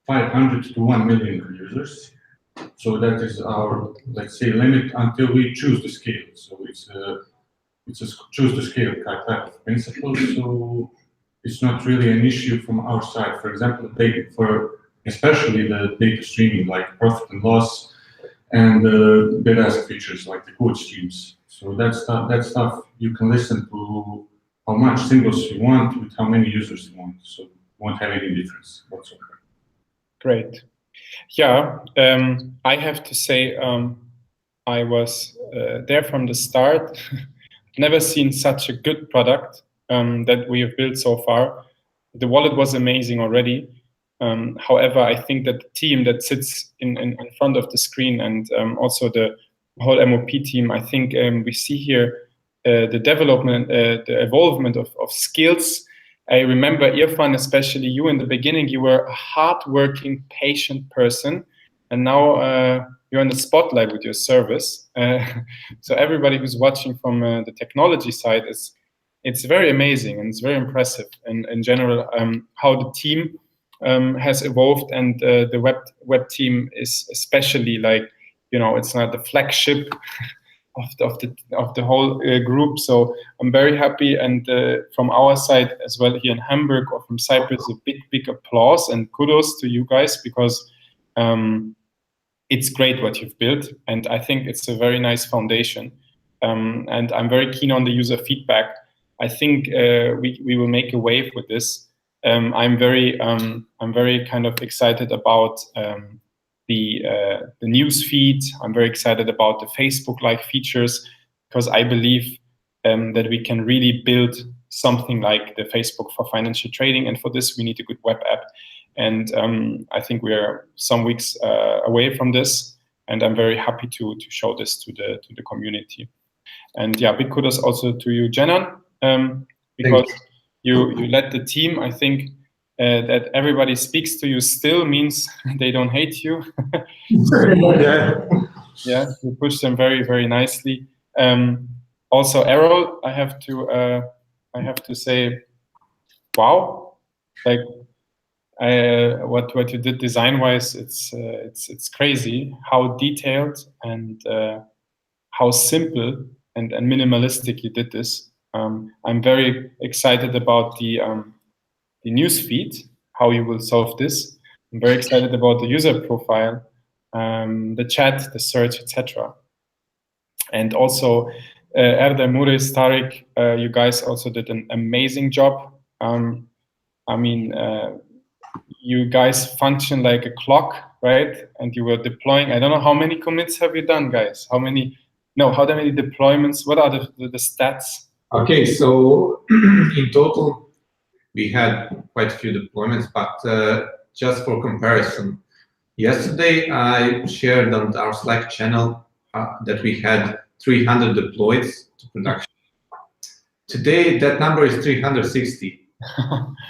Speaker 3: 500 to 1 million users. So that is our, let's say, limit until we choose the scale. So it's a choose the scale type of principle. So it's not really an issue from our side. For example, especially the data streaming, like profit and loss, and the bid-ask features like the code streams. So that stuff you can listen to how much symbols you want with how many users you want. So it won't have any difference whatsoever.
Speaker 1: Great. Yeah, I have to say I was there from the start. Never seen such a good product that we have built so far. The wallet was amazing already. However, I think that the team that sits in front of the screen and also the whole MOP team, I think we see here the development, the evolvement of skills. I remember, Irfan, especially you in the beginning, you were a hardworking, patient person, and now you're in the spotlight with your service. So everybody who's watching from the technology side, it's very amazing and it's very impressive. And in general, how the team has evolved, and the web team is especially like, you know, it's not the flagship of the whole group. So I'm very happy, and from our side as well here in Hamburg or from Cyprus, a big applause and kudos to you guys, because it's great what you've built, and I think it's a very nice foundation. And I'm very keen on the user feedback. I think we will make a wave with this. I'm very kind of excited about the news feed. I'm very excited about the Facebook-like features, because I believe that we can really build something like the Facebook for financial trading, and for this we need a good web app. And I think we are some weeks away from this, and I'm very happy to show this to the community. And yeah, big kudos also to you, Jenan, because you led the team. I think that everybody speaks to you still means they don't hate you. Yeah, you push them very nicely. Also, Errol, I have to say, wow, like what you did design-wise, it's crazy how detailed and how simple and minimalistic you did this. I'm very excited about the news feed, how you will solve this. I'm very excited about the user profile, the chat, the search, etc. And also, Erdem, Muris, Tariq, you guys also did an amazing job. I mean, you guys function like a clock, right? And you were deploying. I don't know how many commits have you done, guys? How many deployments? What are the stats?
Speaker 2: Okay, so in total, we had quite a few deployments, but just for comparison, yesterday I shared on our Slack channel that we had 300 deployed to production. Today, that number is 360.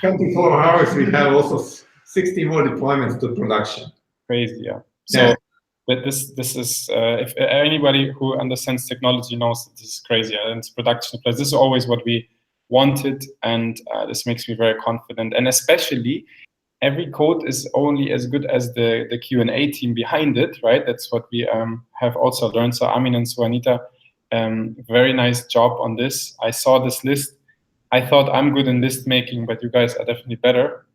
Speaker 2: 24 hours, we have also 60 more deployments to production.
Speaker 1: Crazy, yeah. So but this is if anybody who understands technology knows that this is crazy, and it's production place. This is always what we wanted, and this makes me very confident. And especially, every code is only as good as the Q&A team behind it, right? That's what we have also learned. So Amin and Suanita, very nice job on this. I saw this list. I thought I'm good in list making, but you guys are definitely better.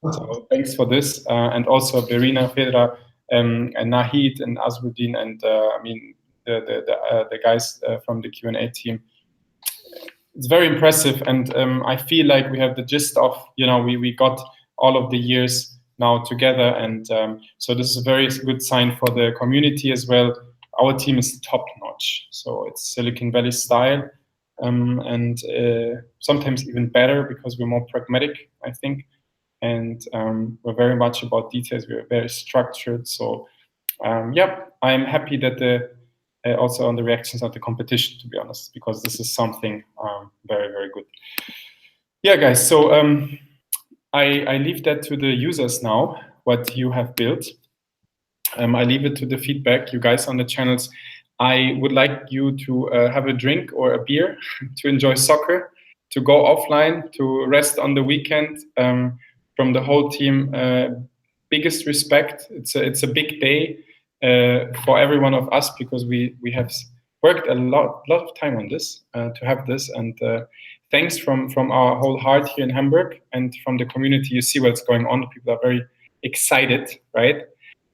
Speaker 1: So thanks for this, and also Berina, Fedra, and Nahid, and Azmuddin, and I mean the guys from the Q&A team. It's very impressive, and I feel like we have the gist of, you know, we got all of the years now together, and so this is a very good sign for the community as well. Our team is top notch, so it's Silicon Valley style, and sometimes even better because we're more pragmatic, I think. And we're very much about details. We're very structured. So yeah, I'm happy that also on the reactions of the competition, to be honest, because this is something very, very good. Yeah, guys. So I leave that to the users now, what you have built. I leave it to the feedback, you guys on the channels. I would like you to have a drink or a beer, to enjoy soccer, to go offline, to rest on the weekend. From the whole team, biggest respect. It's a big day for every one of us, because we have worked a lot of time on this to have this, and thanks from our whole heart here in Hamburg and from the community. You see what's going on. People are very excited, right?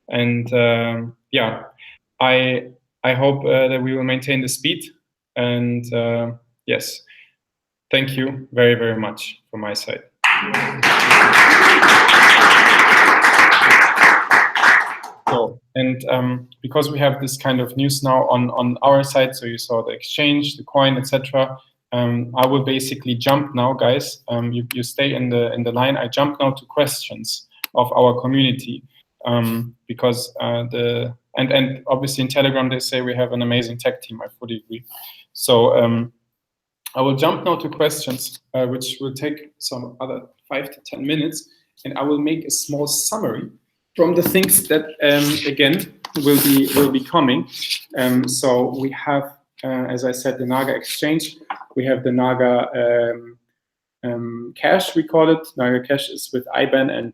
Speaker 1: And yeah, I hope that we will maintain the speed. And yes, thank you very, very much from my side. So, and because we have this kind of news now on our side, so you saw the exchange, the coin, etc. I will basically jump now, guys. You stay in the line. I jump now to questions of our community, because and obviously in Telegram they say we have an amazing tech team. I fully agree. So I will jump now to questions, which will take some other 5 to 10 minutes, and I will make a small summary from the things that again will be coming. So we have, as I said, the NAGA Exchange. We have the NAGA Cash, we call it. NAGA Cash is with IBAN, and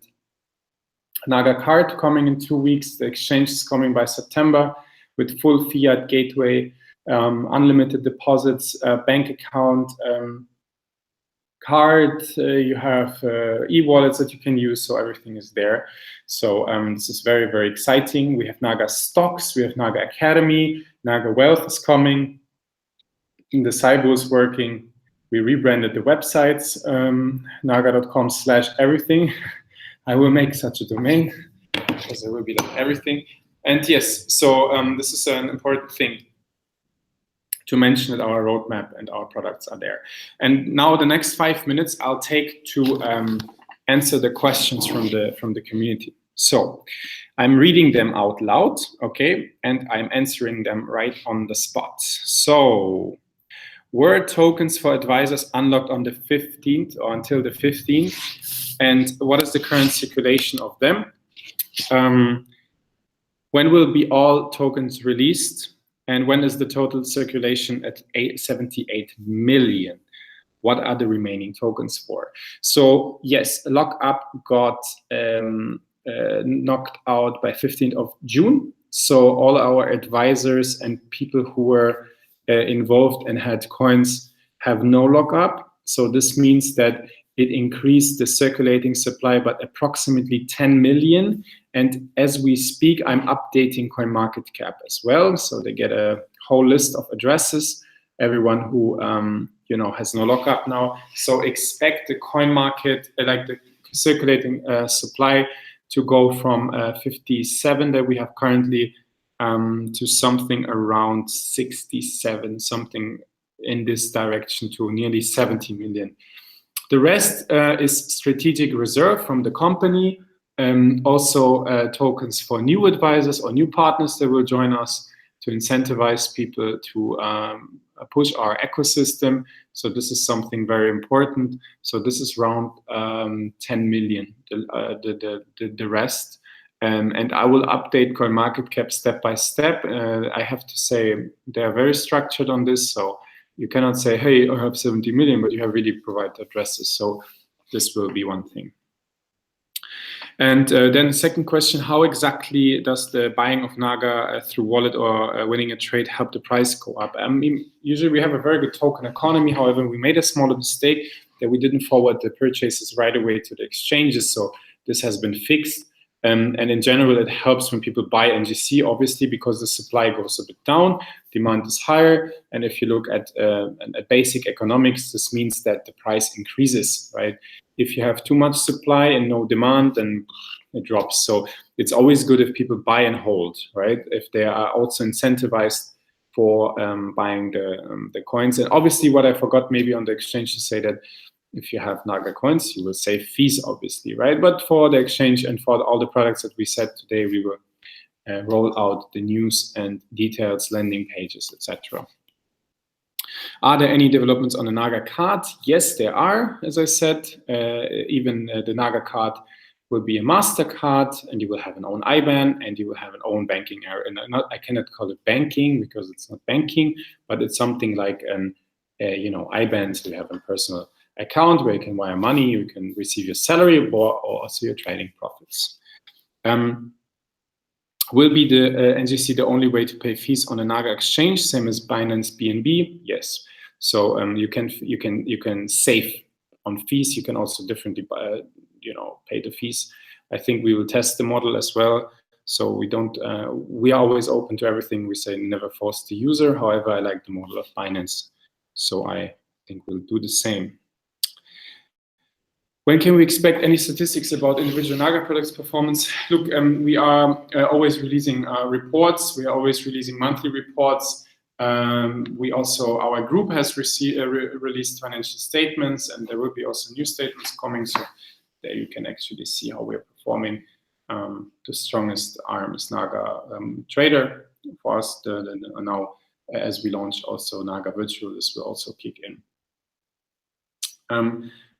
Speaker 1: NAGA Card coming in 2 weeks. The exchange is coming by September with full fiat gateway, unlimited deposits, bank account, card, you have e-wallets that you can use, so everything is there. So this is very, very exciting. We have NAGA Stocks, we have NAGA Academy, NAGA Wealth is coming, the Cyber is working. We rebranded the websites, naga.com/everything. I will make such a domain, because there will be like everything. And yes, so this is an important thing to mention that our roadmap and our products are there. And now the next 5 minutes I'll take to answer the questions from the community. So I'm reading them out loud, okay, and I'm answering them right on the spot. So, were tokens for advisors unlocked on the 15th or until the 15th? And what is the current circulation of them? When will be all tokens released? And when is the total circulation at 78 million? What are the remaining tokens for? So yes, lockup got knocked out by 15th of June. So all our advisors and people who were involved and had coins have no lockup. So this means that it increased the circulating supply by approximately 10 million. And as we speak, I'm updating CoinMarketCap as well. So they get a whole list of addresses, everyone who you know, has no lockup now. So expect the CoinMarket, like the circulating supply, to go from 57 that we have currently to something around 67, something in this direction, to nearly 70 million. The rest is strategic reserve from the company. Also tokens for new advisors or new partners that will join us to incentivize people to push our ecosystem. So this is something very important. So this is around 10 million, the rest. And I will update CoinMarketCap step by step. I have to say they are very structured on this. So you cannot say, hey, I have 70 million, but you have really provided addresses. So this will be one thing. And then the second question, how exactly does the buying of NAGA through wallet or winning a trade help the price go up? I mean, usually we have a very good token economy. However, we made a small mistake that we didn't forward the purchases right away to the exchanges. So This has been fixed. And in general, it helps when people buy NGC, obviously, because the supply goes a bit down, demand is higher. And if you look at basic economics, this means that the price increases, right? If you have too much supply and no demand, then it drops. So it's always good if people buy and hold, right? If they are also incentivized for buying the coins. And obviously, what I forgot maybe on the exchange to say that if you have NAGA coins, you will save fees, obviously, right? But for the exchange and for all the products that we said today, we will roll out the news and details, landing pages, etc. Are there any developments on the NAGA card? Yes, there are. As I said, even the NAGA card will be a MasterCard, and you will have an own IBAN, and you will have an own banking area. And I cannot call it banking because it's not banking, but it's something like an IBAN. So you have a personal account where you can wire money, you can receive your salary, or also your trading profits. Will be the NGC the only way to pay fees on a NAGA exchange, same as Binance BNB? Yes. So you can save on fees. You can also differently pay the fees. I think we will test the model as well. So we are always open to everything. We say never force the user. However, I like the model of Binance, so I think we'll do the same. When can we expect any statistics about individual NAGA products performance? Look, we are always releasing reports. We are always releasing monthly reports. Our group has released financial statements, and there will be also new statements coming. So there you can actually see how we're performing. The strongest arm is NAGA Trader for us. Now, as we launch also NAGA Virtual, this will also kick in.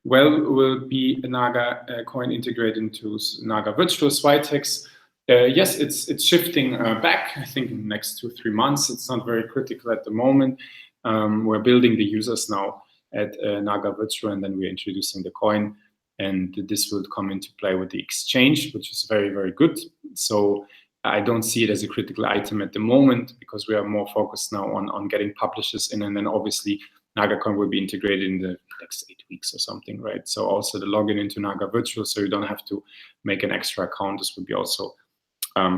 Speaker 1: Will be a NAGA coin integrated into NAGA Virtual Switex? Yes, it's shifting back. I think in the next 2-3 months. It's not very critical at the moment. We're building the users now at NAGA Virtual, and then we're introducing the coin. And this will come into play with the exchange, which is very, very good. So I don't see it as a critical item at the moment because we are more focused now on getting publishers in, and then obviously NAGA coin will be integrated in the next 8 weeks or something, right? So also the login into NAGA Virtual, so you don't have to make an extra account. This will be also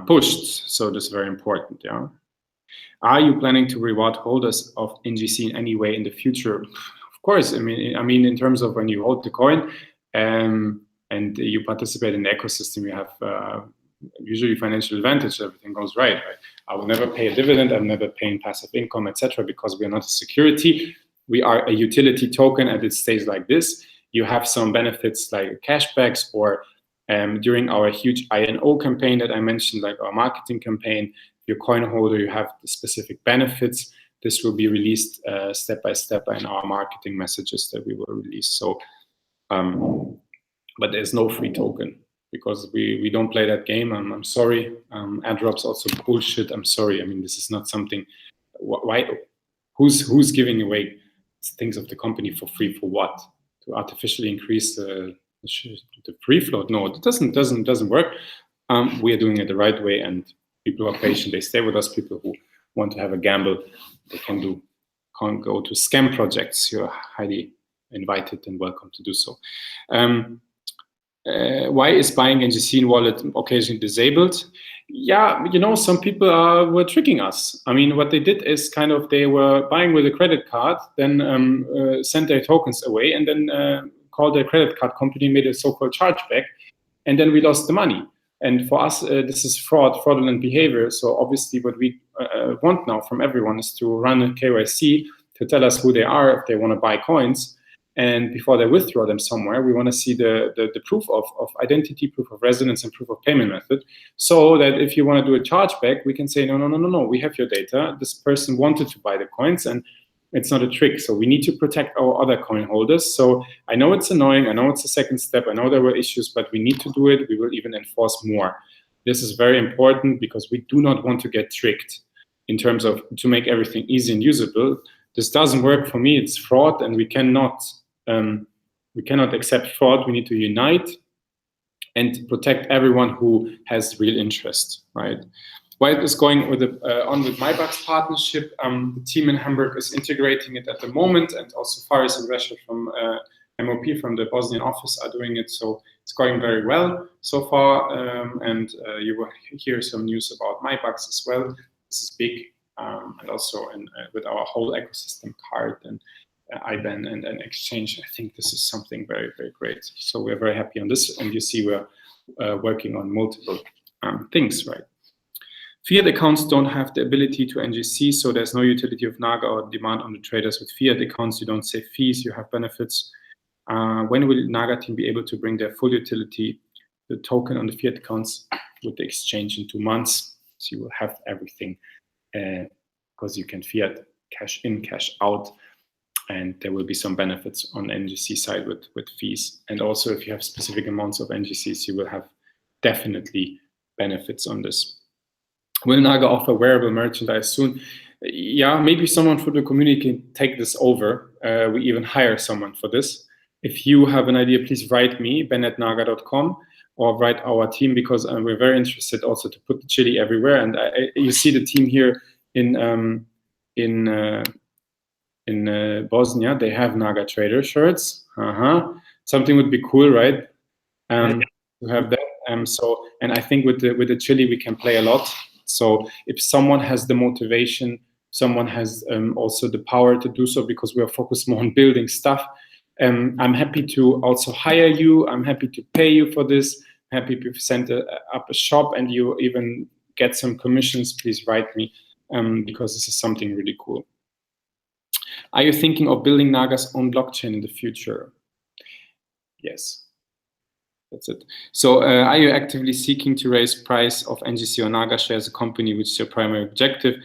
Speaker 1: pushed. So this is very important, yeah. Are you planning to reward holders of NGC in any way in the future? Of course. I mean, in terms of when you hold the coin and you participate in the ecosystem, you have usually financial advantage. Everything goes right? I will never pay a dividend. I'm never paying passive income, etc., because we are not a security. We are a utility token, and it stays like this. You have some benefits like cashbacks, or during our huge INO campaign that I mentioned, like our marketing campaign, your coin holder, you have the specific benefits. This will be released step by step in our marketing messages that we will release. So, but there's no free token because we don't play that game. I'm sorry. Airdrops also bullshit. I'm sorry. I mean, this is not something. Why? Who's giving away things of the company for free for what? To artificially increase the free float? No, it doesn't work. We are doing it the right way, and people who are patient, they stay with us. People who want to have a gamble, they can't go to scam projects. You're highly invited and welcome to do so. Why is buying NGC in wallet occasionally disabled? Yeah, some people were tricking us. I mean, what they did is they were buying with a credit card, then sent their tokens away, and then called their credit card company, made a so-called chargeback, and then we lost the money. And for us, this is fraudulent behavior. So obviously what we want now from everyone is to run a KYC to tell us who they are if they want to buy coins. And before they withdraw them somewhere, we want to see the proof of identity, proof of residence, and proof of payment method, so that if you want to do a chargeback, we can say, no, we have your data. This person wanted to buy the coins, and it's not a trick. So we need to protect our other coin holders. So I know it's annoying. I know it's a second step. I know there were issues, but we need to do it. We will even enforce more. This is very important because we do not want to get tricked in terms of to make everything easy and usable. This doesn't work for me. It's fraud, and we cannot accept fraud. We need to unite and protect everyone who has real interest, right? While it is going on with MyBucks partnership, the team in Hamburg is integrating it at the moment, and also Faris and Rashid from MOP from the Bosnian office are doing it. So it's going very well so far. And you will hear some news about MyBucks as well. This is big. And also with our whole ecosystem card and IBAN and exchange, I think this is something very, very great. So we're very happy on this. And you see we're working on multiple things, right? Fiat accounts don't have the ability to NGC, so there's no utility of NAGA or demand on the traders. With fiat accounts, you don't save fees, you have benefits. When will NAGA team be able to bring their full utility, the token on the fiat accounts with the exchange in 2 months? So you will have everything because you can fiat cash in, cash out, and there will be some benefits on the NGC side with fees. And also if you have specific amounts of NGCs, you will have definitely benefits on this. Will NAGA offer wearable merchandise soon? Yeah, maybe someone from the community can take this over. We even hire someone for this. If you have an idea, please write me, ben@naga.com, or write our team, because we're very interested also to put the chili everywhere. And you see the team here in Bosnia, they have NAGA trader shirts. Something would be cool, right? To have that. And I think with the chili we can play a lot. So if someone has the motivation, someone has also the power to do so, because we are focused more on building stuff. I'm happy to also hire you. I'm happy to pay you for this. I'm happy to set up a shop and you even get some commissions. Please write me because this is something really cool. Are you thinking of building NAGA's own blockchain in the future? Yes. That's it. So are you actively seeking to raise price of NGC or NAGA share as a company, which is your primary objective?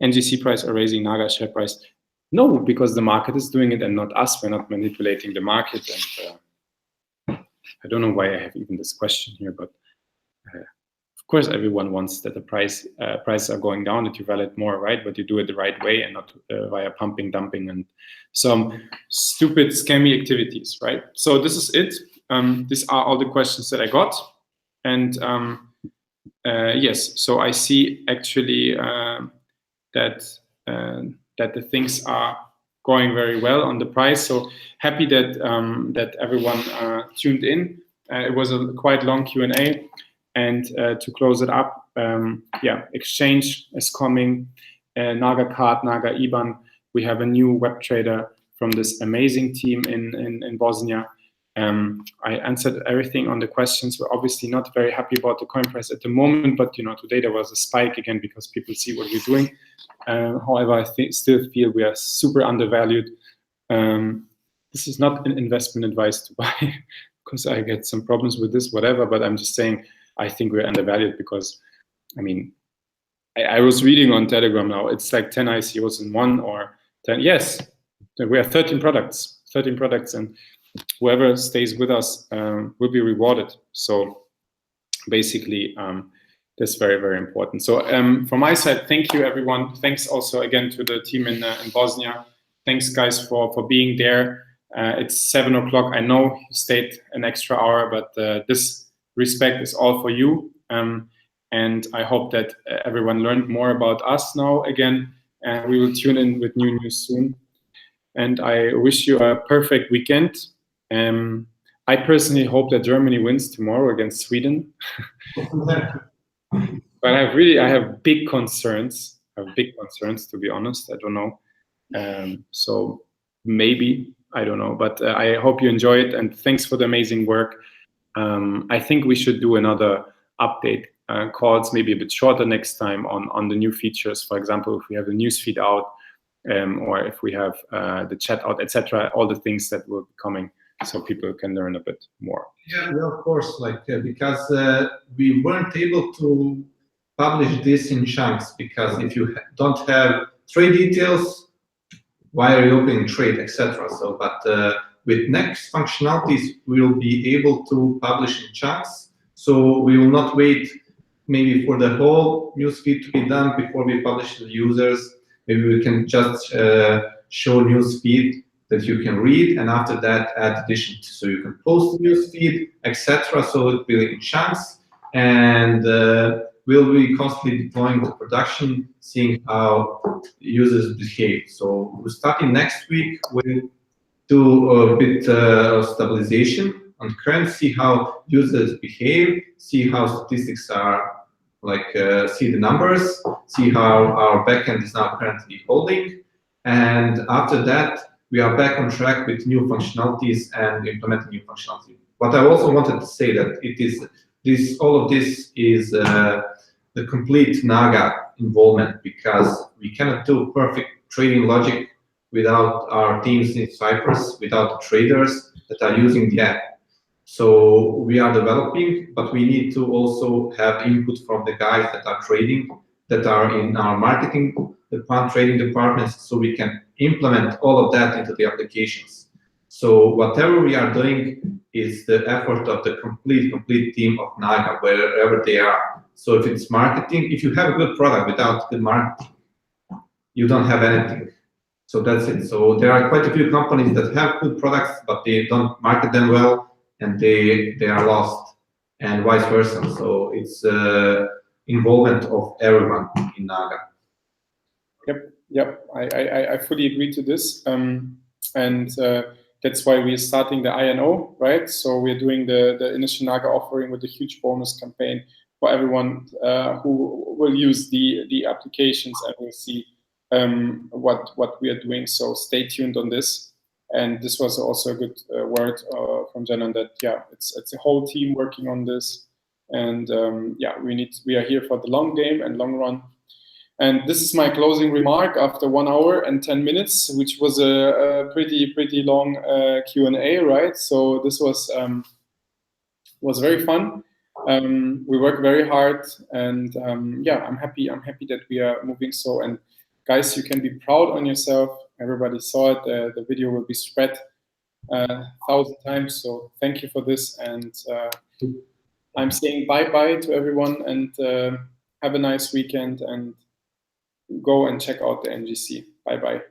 Speaker 1: NGC price or raising NAGA share price? No, because the market is doing it and not us. We're not manipulating the market. And I don't know why I have even this question here, but of course everyone wants that the prices are going down, that you value more, right? But you do it the right way and not via pumping, dumping, and some stupid scammy activities, right? So this is it. These are all the questions that I got. And yes, so I see actually that the things are going very well on the price. So happy that that everyone tuned in. It was a quite long Q&A. And to close it up, yeah, exchange is coming, NAGA Card, NAGA IBAN. We have a new web trader from this amazing team in Bosnia. I answered everything on the questions. We're obviously not very happy about the coin price at the moment, but you know, today there was a spike again because people see what we're doing. However, I still feel we are super undervalued. This is not an investment advice to buy because I get some problems with this, whatever, but I'm just saying I think we're undervalued because, I mean, I was reading on Telegram now, it's like 10 ICOs in one or 10. Yes, we have 13 products, and whoever stays with us will be rewarded. So basically, that's very, very important. So from my side, thank you, everyone. Thanks also again to the team in Bosnia. Thanks, guys, for being there. It's 7 o'clock. I know you stayed an extra hour, but this respect is all for you. And I hope that everyone learned more about us now again. And we will tune in with new news soon. And I wish you a perfect weekend. I personally hope that Germany wins tomorrow against Sweden. But I have big concerns. To be honest. I don't know. So maybe, I don't know. But I hope you enjoy it. And thanks for the amazing work. I think we should do another update calls, maybe a bit shorter next time on the new features. For example, if we have the newsfeed out, or if we have the chat out, etc. All the things that will be coming, so people can learn a bit more.
Speaker 2: Yeah, of course. Like because we weren't able to publish this in chunks, because if you don't have trade details, why are you opening trade, etc. So, but with next functionalities, we will be able to publish in chunks. So we will not wait maybe for the whole newsfeed to be done before we publish to the users. Maybe we can just show newsfeed that you can read, and after that add additions. So you can post the newsfeed, etc. So it will be in chunks, and we'll be constantly deploying the production, seeing how users behave. So we're starting next week with do a bit of stabilization on current, see how users behave, see how statistics are, like see the numbers, see how our backend is now currently holding. And after that, we are back on track with new functionalities and implementing new functionality. But I also wanted to say that it is all of this is the complete NAGA involvement, because we cannot do perfect trading logic without our teams in Cyprus, without the traders that are using the app. So we are developing, but we need to also have input from the guys that are trading, that are in our marketing trading departments, so we can implement all of that into the applications. So whatever we are doing is the effort of the complete team of NAGA, wherever they are. So if it's marketing, if you have a good product without good marketing, you don't have anything. So that's it. So there are quite a few companies that have good products, but they don't market them well, and they are lost, and vice versa. So it's involvement of everyone in NAGA.
Speaker 1: Yep. I fully agree to this, and that's why we're starting the INO, right? So we're doing the initial NAGA offering with a huge bonus campaign for everyone who will use the applications, and will see what we are doing. So stay tuned on this. And this was also a good word from Janan, that it's a whole team working on this, and we are here for the long game and long run. And this is my closing remark after 1 hour and 10 minutes, which was a pretty long Q&A, right? So this was very fun. We work very hard, and I'm happy that we are moving so. And guys, you can be proud on yourself. Everybody saw it. The video will be spread 1,000 times. So thank you for this, and I'm saying bye to everyone, and have a nice weekend, and go and check out the NGC. Bye.